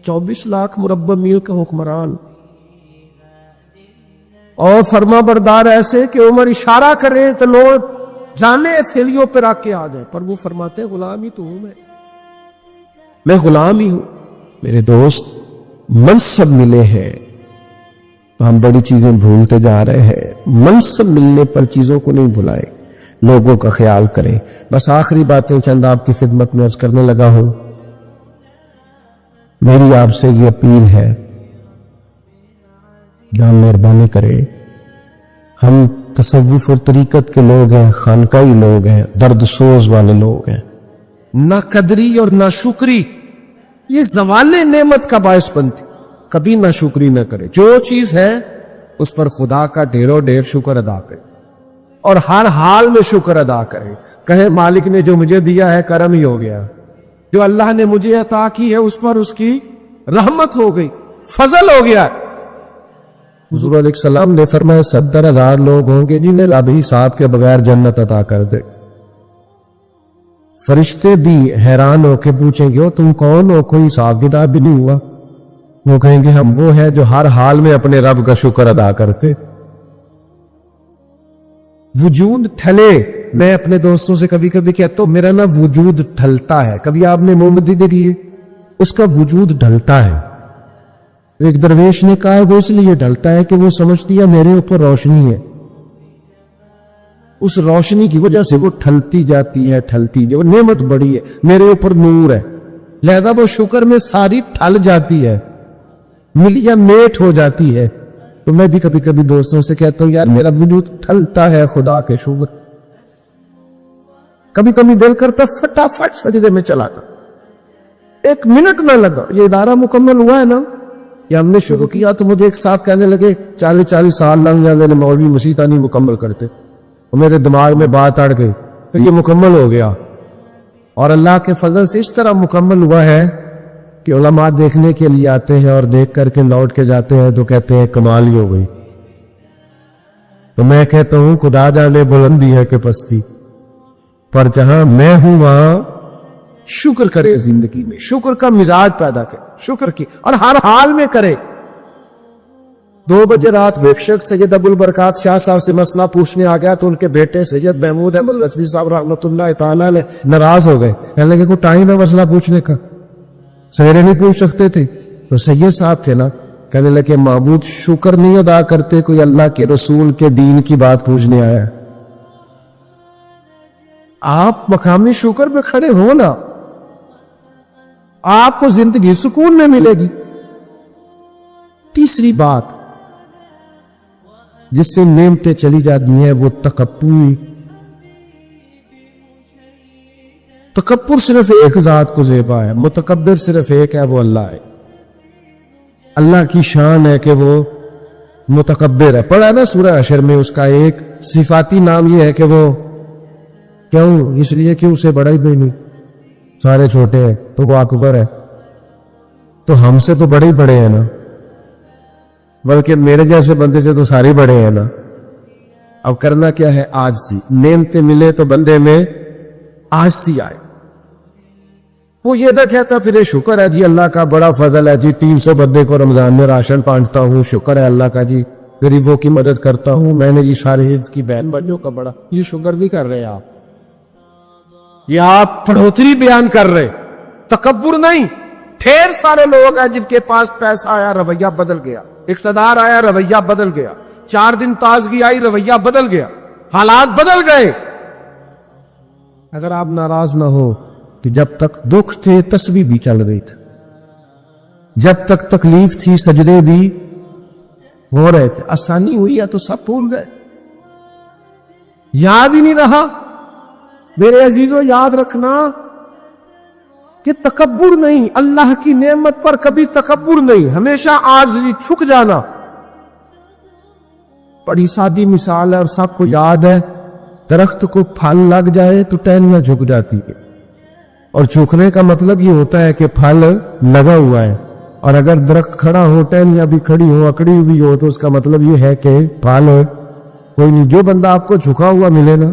24 لاکھ مربع میل کا حکمران اور فرما بردار ایسے کہ عمر اشارہ کرے تو لوگ جانے تھیلیوں پہ رکھ کے آ جائیں، پر وہ فرماتے ہیں غلام ہی تو ہوں میں غلام ہی ہوں. میرے دوست، منصب ملے ہیں تو ہم بڑی چیزیں بھولتے جا رہے ہیں. منصب ملنے پر چیزوں کو نہیں بھلائیں، لوگوں کا خیال کریں. بس آخری باتیں چند آپ کی خدمت میں عرض کرنے لگا ہوں. میری آپ سے یہ اپیل ہے، جہاں مہربانی کرے. ہم تصوف اور طریقت کے لوگ ہیں، خانقاہی لوگ ہیں، درد سوز والے لوگ ہیں. نہ قدری اور نہ شکری یہ زوال نعمت کا باعث بنتی. کبھی نہ شکری نہ کرے. جو چیز ہے اس پر خدا کا ڈھیروں ڈھیر شکر ادا کرے اور ہر حال میں شکر ادا کرے. کہے مالک نے جو مجھے دیا ہے کرم ہی ہو گیا، جو اللہ نے مجھے عطا کی ہے اس پر اس کی رحمت ہو گئی، فضل ہو گیا. حضور علیہ السلام نے فرمایا 70,000 لوگ ہوں گے جنہیں رب حساب کے بغیر جنت عطا کر دے. فرشتے بھی حیران ہو کے پوچھیں گے تم کون ہو؟ کوئی حساب کتاب بھی نہیں ہوا. وہ کہیں گے ہم وہ ہیں جو ہر حال میں اپنے رب کا شکر ادا کرتے. وجود ٹھلے. میں اپنے دوستوں سے کبھی کبھی کہتا ہوں میرا نا وجود ڈھلتا ہے. کبھی آپ نے موم بتی دیکھی ہے؟ اس کا وجود ڈھلتا ہے. ایک درویش نے کہا وہ اس لیے ڈھلتا ہے کہ وہ سمجھتی ہے میرے اوپر روشنی ہے، اس روشنی کی وجہ سے وہ ٹھلتی جاتی ہے. وہ نعمت بڑی ہے، میرے اوپر نور ہے، لہذا وہ شکر میں ساری ٹھل جاتی ہے، ملیا میٹ ہو جاتی ہے. تو میں بھی کبھی کبھی دوستوں سے کہتا ہوں یار میرا وجود ٹھلتا ہے خدا کے شکر. کبھی کبھی دل کرتا فٹافٹ سجدے میں چلا تھا، 1 منٹ نہ لگا. یہ ادارہ مکمل ہوا ہے نا، یہ ہم نے شروع کیا تو مجھے ایک صاحب کہنے لگے 40 سال لگ جاتے مولوی مسیح نہیں مکمل کرتے. اور میرے دماغ میں بات اڑ گئی، پھر یہ مکمل ہو گیا. اور اللہ کے فضل سے اس طرح مکمل ہوا ہے کہ علماء دیکھنے کے لیے آتے ہیں اور دیکھ کر کے لوٹ کے جاتے ہیں تو کہتے ہیں کمال ہی ہو گئی. تو میں کہتا ہوں خدا جانے بلندی ہے کہ پستی، پر جہاں میں ہوں وہاں شکر کرے. زندگی میں شکر کا مزاج پیدا کرے، شکر کی، اور ہر حال میں کرے. 2 بجے رات ایک شخص سید ابو البرکات شاہ صاحب سے مسئلہ پوچھنے آ گیا تو ان کے بیٹے سید محمود احمد رضوی صاحب رحمۃ اللہ تعالیٰ علیہ ناراض ہو گئے. کہنے لگے کوئی ٹائم ہے مسئلہ پوچھنے کا؟ سویرے نہیں پوچھ سکتے تھے؟ تو سید صاحب تھے نا، کہنے لگے معبود شکر نہیں ادا کرتے، کوئی اللہ کے رسول کے دین کی بات پوچھنے آیا. آپ مقامی شکر پہ کھڑے ہو نا، آپ کو زندگی سکون میں ملے گی. تیسری بات جس سے نعمتیں چلی جاتی ہیں وہ تکبر. تکبر صرف ایک ذات کو زیبا ہے، متکبر صرف ایک ہے، وہ اللہ ہے. اللہ کی شان ہے کہ وہ متکبر ہے. پڑھا نا سورہ حشر میں اس کا ایک صفاتی نام یہ ہے کہ وہ کیوں؟ اس لیے کہ اسے بڑا ہی بے نہیں، سارے چھوٹے ہیں تو وہ اکبر ہے. تو ہم سے تو بڑے ہی بڑے ہیں نا، بلکہ میرے جیسے بندے سے تو سارے بڑے ہیں نا. اب کرنا کیا ہے؟ عاجزی. نعمتیں ملے تو بندے میں عاجزی آئے. وہ یہ نہ کہتا پھر شکر ہے جی اللہ کا بڑا فضل ہے جی 300 بندے کو رمضان میں راشن بانٹتا ہوں، شکر ہے اللہ کا جی غریبوں کی مدد کرتا ہوں، میں نے جی سارے حفظ کی بہن بچوں کا بڑا. یہ شکر بھی کر رہے آپ، یہ آپ بڑھوتری بیان کر رہے، تکبر نہیں. ڈھیر سارے لوگ ہیں جن کے پاس پیسہ آیا رویہ بدل گیا، اقتدار آیا رویہ بدل گیا، 4 دن تازگی آئی رویہ بدل گیا، حالات بدل گئے. اگر آپ ناراض نہ ہو کہ جب تک دکھ تھے تسبیح بھی چل رہی تھی، جب تک تکلیف تھی سجدے بھی ہو رہے تھے. آسانی ہوئی ہے تو سب بھول گئے، یاد ہی نہیں رہا. میرے عزیزو یاد رکھنا کہ تکبر نہیں، اللہ کی نعمت پر کبھی تکبر نہیں، ہمیشہ عاجزی، جھک جانا. بڑی سادی مثال ہے اور سب کو یاد ہے. درخت کو پھل لگ جائے تو ٹہنیاں جھک جاتی ہے، اور جھکنے کا مطلب یہ ہوتا ہے کہ پھل لگا ہوا ہے. اور اگر درخت کھڑا ہو، ٹہنیاں بھی کھڑی ہو، اکڑی ہوئی ہو، تو اس کا مطلب یہ ہے کہ پھل کوئی نہیں. جو بندہ آپ کو جھکا ہوا ملے نا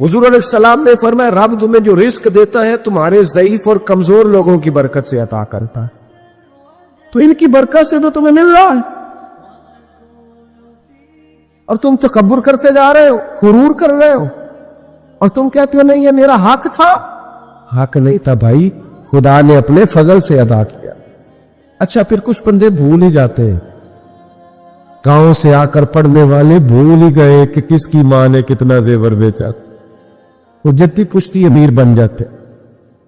حضور علیہ السلام نے فرمایا رب تمہیں جو رزق دیتا ہے تمہارے ضعیف اور کمزور لوگوں کی برکت سے عطا کرتا ہے، تو ان کی برکت سے تو تمہیں مل رہا ہے، اور تم تکبر کرتے جا رہے ہو، غرور کر رہے ہو، اور تم کہتے ہو نہیں یہ میرا حق تھا۔ حق نہیں تھا بھائی، خدا نے اپنے فضل سے ادا کیا۔ اچھا پھر کچھ بندے بھول ہی جاتے ہیں، گاؤں سے آ کر پڑھنے والے بھول ہی گئے کہ کس کی ماں نے کتنا زیور بیچا، وہ جدی پشتی امیر بن جاتے،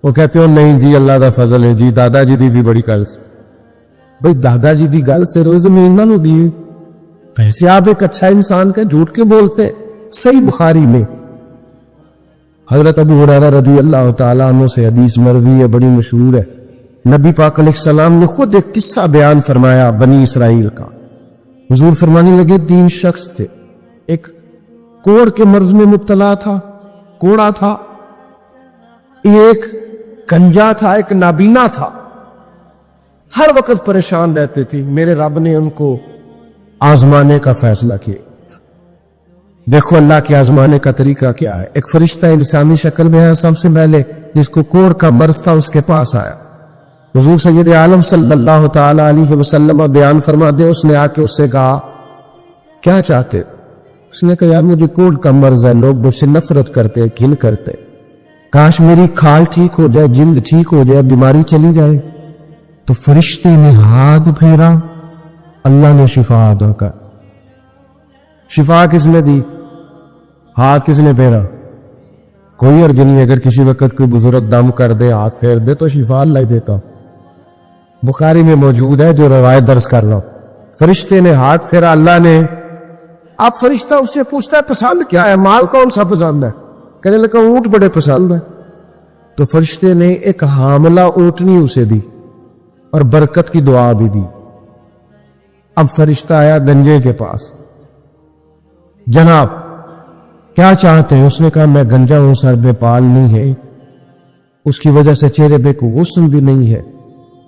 وہ کہتے ہو نہیں جی اللہ دا فضل ہے جی، دادا جی دی بھی بڑی گل سے۔ بھئی دادا جی دی گل سے روز زمین نہ لو دی، ویسے آپ ایک اچھا انسان کا جھوٹ کے بولتے۔ صحیح بخاری میں حضرت ابو ہریرہ رضی اللہ تعالیٰ عنہ سے حدیث مروی ہے، بڑی مشہور ہے، نبی پاک علیہ السلام نے خود ایک قصہ بیان فرمایا بنی اسرائیل کا۔ حضور فرمانے لگے 3 شخص تھے، ایک کوڑ کے مرض میں مبتلا تھا، کوڑا تھا، ایک گنجا تھا، ایک نابینا تھا، ہر وقت پریشان رہتے تھے۔ میرے رب نے ان کو آزمانے کا فیصلہ کیا۔ دیکھو اللہ کے آزمانے کا طریقہ کیا ہے۔ ایک فرشتہ انسانی شکل میں ہے سب سے پہلے، جس کو کوڑ کا مرض تھا، اس کے پاس آیا۔ حضور سید عالم صلی اللہ تعالی علیہ وسلم بیان فرما دے، اس نے آ کے اس سے کہا کیا چاہتے؟ اس نے کہا یار مجھے کوڑ کا مرض ہے، لوگ مجھ سے نفرت کرتے، گھن کرتے، کاش میری کھال ٹھیک ہو جائے، جلد ٹھیک ہو جائے، بیماری چلی جائے۔ تو فرشتے نے ہاتھ پھیرا، اللہ نے شفا عطا کر۔ شفا کس نے دی؟ ہاتھ کس نے پھیرا؟ کوئی عرض نہیں، اگر کسی وقت کوئی بزرگ دم کر دے، ہاتھ پھیر دے تو شفا اللہ ہی دیتا۔ بخاری میں موجود ہے جو روایت درس کر رہا ہوں، فرشتے نے ہاتھ پھیرا، اللہ نے۔ اب فرشتہ اس سے پوچھتا ہے پسند کیا ہے، مال کون سا پسند ہے؟ کہنے لگا اونٹ بڑے پسند ہے۔ تو فرشتے نے ایک حاملہ اونٹنی اسے دی اور برکت کی دعا بھی دی۔ اب فرشتہ آیا گنجے کے پاس، جناب کیا چاہتے ہیں؟ اس نے کہا میں گنجا ہوں، سر پہ پال نہیں ہے، اس کی وجہ سے چہرے پہ کوئی غسل بھی نہیں ہے،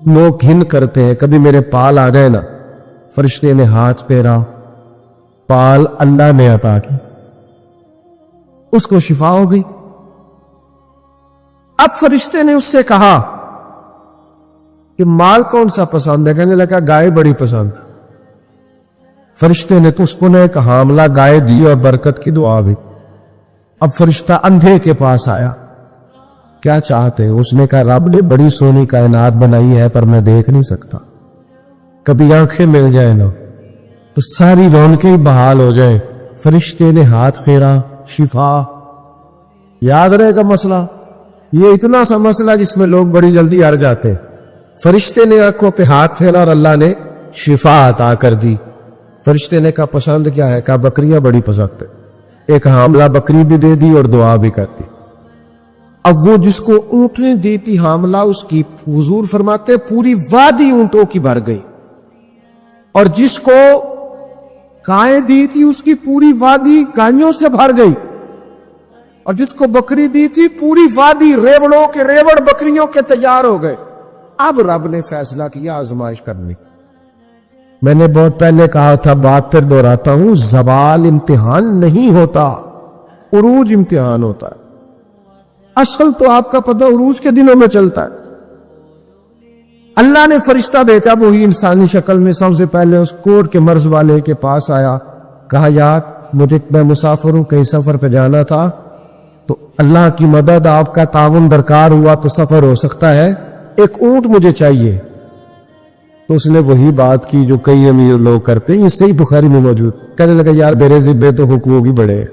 لوگ گھن کرتے ہیں، کبھی میرے پال آ جائے نا۔ فرشتے نے ہاتھ پھیرا، پال اللہ نے عطا کی، اس کو شفا ہو گئی۔ اب فرشتے نے اس سے کہا کہ مال کون سا پسند ہے؟ کہنے لگا گائے بڑی پسند۔ فرشتے نے تو اس کو نے ایک حاملہ گائے دی اور برکت کی دعا بھی۔ اب فرشتہ اندھے کے پاس آیا، کیا چاہتے ہیں؟ اس نے کہا رب نے بڑی سونی کائنات بنائی ہے پر میں دیکھ نہیں سکتا، کبھی آنکھیں مل جائے نا تو ساری رونقیں ہی بحال ہو جائیں۔ فرشتے نے ہاتھ پھیرا، شفا۔ یاد رہے گا مسئلہ، یہ اتنا سا مسئلہ جس میں لوگ بڑی جلدی ہر جاتے ہیں۔ فرشتے نے آنکھوں پہ ہاتھ پھیرا اور اللہ نے شفا عطا کر دی۔ فرشتے نے کہا پسند کیا ہے؟ کہا بکریاں بڑی پسند ہے۔ ایک حاملہ بکری بھی دے دی اور دعا بھی کر دی۔ اب وہ جس کو اونٹنی دی تھی حاملہ، اس کی حضور فرماتے پوری وادی اونٹوں کی بھر گئی، اور جس کو گائے دی تھی اس کی پوری وادی گائیوں سے بھر گئی، اور جس کو بکری دی تھی پوری وادی ریوڑوں کے ریوڑ بکریوں کے تیار ہو گئے۔ اب رب نے فیصلہ کیا آزمائش کرنے۔ میں نے بہت پہلے کہا تھا، بات پھر دہراتا ہوں، زوال امتحان نہیں ہوتا، عروج امتحان ہوتا ہے۔ اصل تو آپ کا پتہ عروج کے دنوں میں چلتا ہے۔ اللہ نے فرشتہ بھیجا، وہی انسانی شکل میں سب سے پہلے اس کوڑ کے مرض والے کے پاس آیا، کہا یار میں مسافر ہوں، کہیں سفر پہ جانا تھا، تو اللہ کی مدد آپ کا تعاون درکار ہوا تو سفر ہو سکتا ہے، ایک اونٹ مجھے چاہیے۔ تو اس نے وہی بات کی جو کئی امیر لوگ کرتے ہیں، یہ صحیح بخاری میں موجود۔ کہنے لگا یار میرے ذمے تو حقوق ہی بڑے ہیں،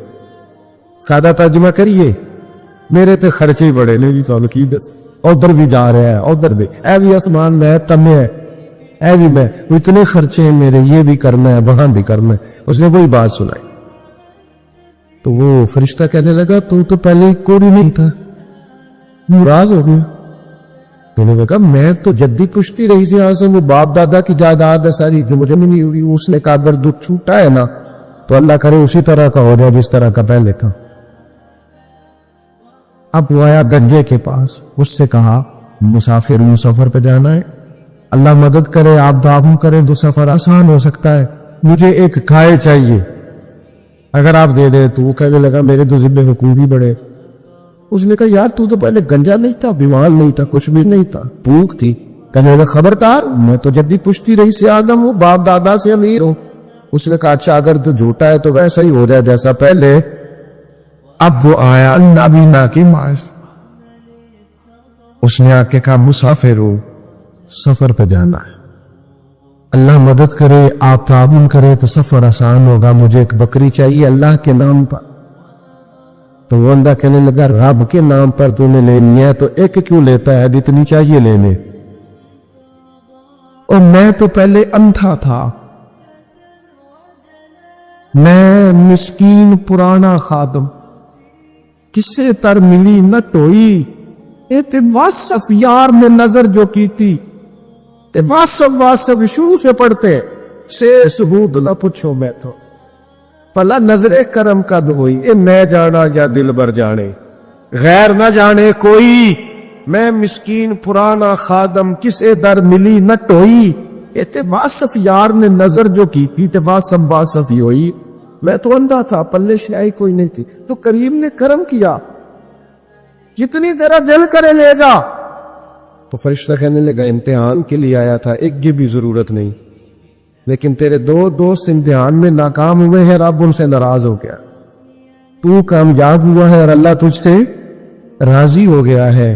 سادہ ترجمہ کریے، میرے تے خرچے ہی بڑے نہیں جی، تو کی دس ادھر بھی جا رہا ہے، ادھر بھی، اے بھی آسمان میں تمے ہے، اے بھی میں، اتنے خرچے ہیں میرے، یہ بھی کرنا ہے وہاں بھی کرنا ہے۔ اس نے وہی بات سنائی تو وہ فرشتہ کہنے لگا تو پہلے کوڑی نہیں تھا، ناراض ہو گیا۔ انہوں نے کہا میں تو جدی پشتی رہی سے آسم، وہ باپ دادا کی جائیداد ہے ساری جو مجھے نہیں ہوئی۔ اس نے کہا اگر دکھ چھوٹا ہے نا تو اللہ کرے اسی طرح کا ہو جائے جس طرح کا پہلے تھا۔ اب وہ آیا گنجے کے پاس، اس سے کہا مسافر ہوں، سفر پہ جانا ہے، اللہ مدد کرے، آپ دعا کریں تو سفر آسان ہو سکتا ہے، مجھے ایک گائے چاہیے۔ اگر آپ دے دے تو وہ کہنے لگا میرے تو ذمہ حقوق بھی بڑے. اس نے کہا یار تو پہلے گنجا نہیں تھا, بیمار نہیں تھا, کچھ بھی نہیں تھا, بھوک تھی. کہنے لگا خبردار, میں تو جب بھی پشتی رہی سے آدم ہوں, باپ دادا سے امیر ہوں. اس نے کہا اچھا اگر تو جھوٹا ہے تو ویسا ہی ہو جائے جیسا پہلے. اب وہ آیا نابینا کی ماس. اس نے آ کے کہا مسافر ہوں, سفر پہ جانا ہے, اللہ مدد کرے, آپ تعاون کرے تو سفر آسان ہوگا, مجھے ایک بکری چاہیے اللہ کے نام پر. تو وہ بندہ کہنے لگا رب کے نام پر تو نے لینی ہے تو ایک کیوں لیتا ہے, جتنی چاہیے لینے. اور میں تو پہلے اندھا تھا, میں مسکین پرانا خادم, کس سے تر ملی نہ ٹوئی, تے واسف یار نے نظر جو کی تھی, تے واسف شروع سے پڑھتے سے ثبوت نہ پوچھو میں تو پلا نظر کرم قد ہوئی, اے میں جانا یا دل بر جانے, غیر نہ جانے کوئی, میں مسکین پرانا خادم کسے در ملی نہ ٹوئی, تے واسف یار نے نظر جو کی تھی تے واسف ہی ہوئی. میں تو اندھا تھا, پلے شائی کوئی نہیں تھی, تو کریم نے کرم کیا, جتنی تیرا دل کرے لے جا. تو فرشتہ کہنے لگا امتحان کے لیے آیا تھا, ایک کی بھی ضرورت نہیں, لیکن تیرے دو دوست امتحان میں ناکام ہوئے ہیں, رب ان سے ناراض ہو گیا, تو کامیاب ہوا ہے اور اللہ تجھ سے راضی ہو گیا ہے.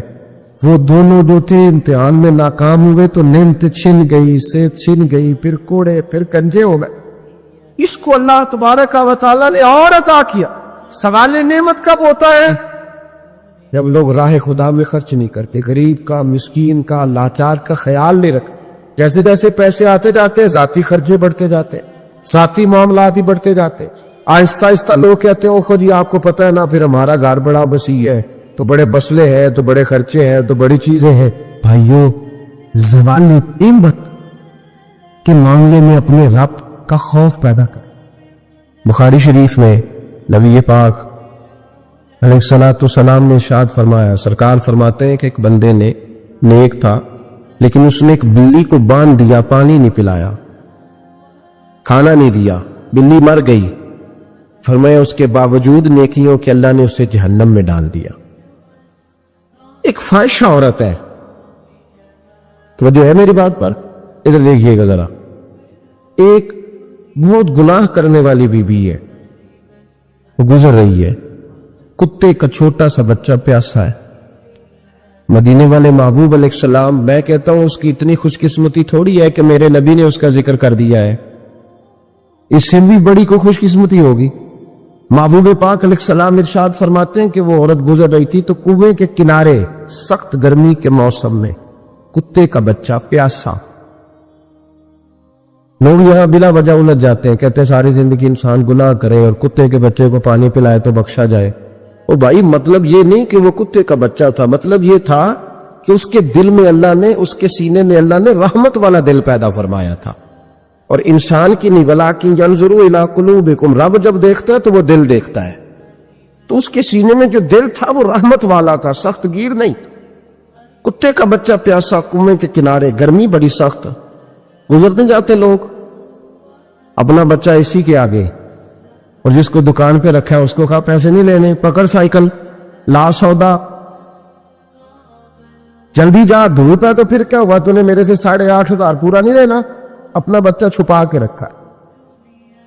وہ دونوں جو تھے امتحان میں ناکام ہوئے تو نعمت چھن گئی, صحت چھن گئی, پھر کوڑے, پھر کنجے ہو گئے. اس کو اللہ تبارک و تعالیٰ نے اور عطا کیا. سوال نعمت کب ہوتا ہے؟ جب لوگ راہ خدا میں خرچ نہیں کرتے, غریب کا, مسکین کا, لاچار کا خیال نہیں رکھتے. جیسے جیسے پیسے آتے جاتے ذاتی خرچے بڑھتے جاتے, ذاتی معاملات ہی بڑھتے جاتے. آہستہ آہستہ لوگ کہتے ہیں اوہ جی آپ کو پتہ ہے نا, پھر ہمارا گھر بڑا وسیع ہے تو بڑے مسئلے ہیں, تو بڑے خرچے ہیں, تو بڑی چیزیں ہیں. بھائیو, زوال نعمت کے معاملے میں اپنے رب کا خوف پیدا کریں. بخاری شریف میں نبی پاک علیہ الصلوۃ والسلام نے ارشاد فرمایا, سرکار فرماتے ہیں کہ ایک بندے نے نیک تھا لیکن اس نے ایک بلی کو باندھ دیا, پانی نہیں پلایا, کھانا نہیں دیا, بلی مر گئی. فرمایا اس کے باوجود نیکیوں کے اللہ نے اسے جہنم میں ڈال دیا. ایک فاحشہ عورت ہے, توجہ ہے میری بات پر, ادھر دیکھیے گا ذرا. ایک بہت گناہ کرنے والی بیوی ہے, وہ گزر رہی ہے, کتے کا چھوٹا سا بچہ پیاسا ہے. مدینے والے محبوب علیہ السلام, میں کہتا ہوں اس کی اتنی خوش قسمتی تھوڑی ہے کہ میرے نبی نے اس کا ذکر کر دیا ہے, اس سے بھی بڑی کو خوش قسمتی ہوگی. محبوب پاک علیہ السلام ارشاد فرماتے ہیں کہ وہ عورت گزر رہی تھی تو کنویں کے کنارے سخت گرمی کے موسم میں کتے کا بچہ پیاسا. لوگ یہاں بلا وجہ الجھ جاتے ہیں, کہتے ہیں ساری زندگی انسان گناہ کرے اور کتے کے بچے کو پانی پلائے تو بخشا جائے. او بھائی, مطلب یہ نہیں کہ وہ کتے کا بچہ تھا, مطلب یہ تھا کہ اس کے دل میں اللہ نے, اس کے سینے میں اللہ نے رحمت والا دل پیدا فرمایا تھا. اور انسان کی نہیں, وَلَٰكِن يَنظُرُ إِلَىٰ قُلُوبِكُمْ, رب جب دیکھتا ہے تو وہ دل دیکھتا ہے. تو اس کے سینے میں جو دل تھا وہ رحمت والا تھا, سخت گیر نہیں تھا. کتے کا بچہ پیاسا, کنویں کے کنارے, گرمی بڑی سخت, گزرتے جاتے لوگ, اپنا بچہ اسی کے آگے, اور جس کو دکان پہ رکھا ہے اس کو کہا پیسے نہیں لینے, پکڑ سائیکل, لا سودا, جلدی جا, دھوپ ہے تو پھر کیا ہوا, تو نے میرے سے 8,500 پورا نہیں لینا. اپنا بچہ چھپا کے رکھا,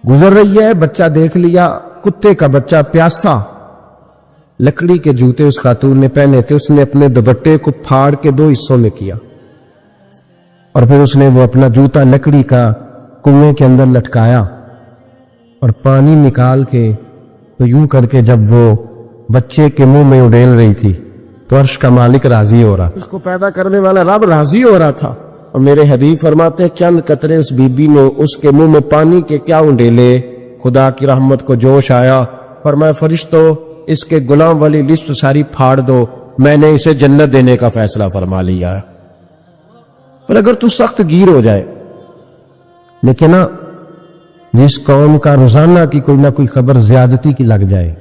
گزر رہی ہے, بچہ دیکھ لیا, کتے کا بچہ پیاسا. لکڑی کے جوتے اس خاتون نے پہنے تھے, اس نے اپنے دوپٹے کو پھاڑ کے 2 حصوں میں کیا, اور پھر اس نے وہ اپنا جوتا لکڑی کا کنویں کے اندر لٹکایا, اور پانی نکال کے تو یوں کر کے جب وہ بچے کے منہ میں اڈیل رہی تھی تو عرش کا مالک راضی ہو رہا, اس کو پیدا کرنے والا رب راضی ہو رہا تھا. اور میرے حبیب فرماتے ہیں چند قطرے اس بی بی نے اس کے منہ میں پانی کے کیا اڈیلے, خدا کی رحمت کو جوش آیا. فرمایا فرشتوں اس کے غلام والی لسٹ ساری پھاڑ دو, میں نے اسے جنت دینے کا فیصلہ فرما لیا ہے. پر اگر تو سخت گیر ہو جائے, لیکن جس قوم کا روزانہ کی کوئی نہ کوئی خبر زیادتی کی لگ جائے,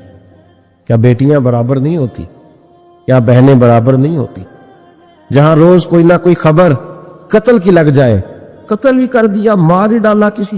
کیا بیٹیاں برابر نہیں ہوتی, کیا بہنیں برابر نہیں ہوتی, جہاں روز کوئی نہ کوئی خبر قتل کی لگ جائے, قتل ہی کر دیا, مار ہی ڈالا کسی,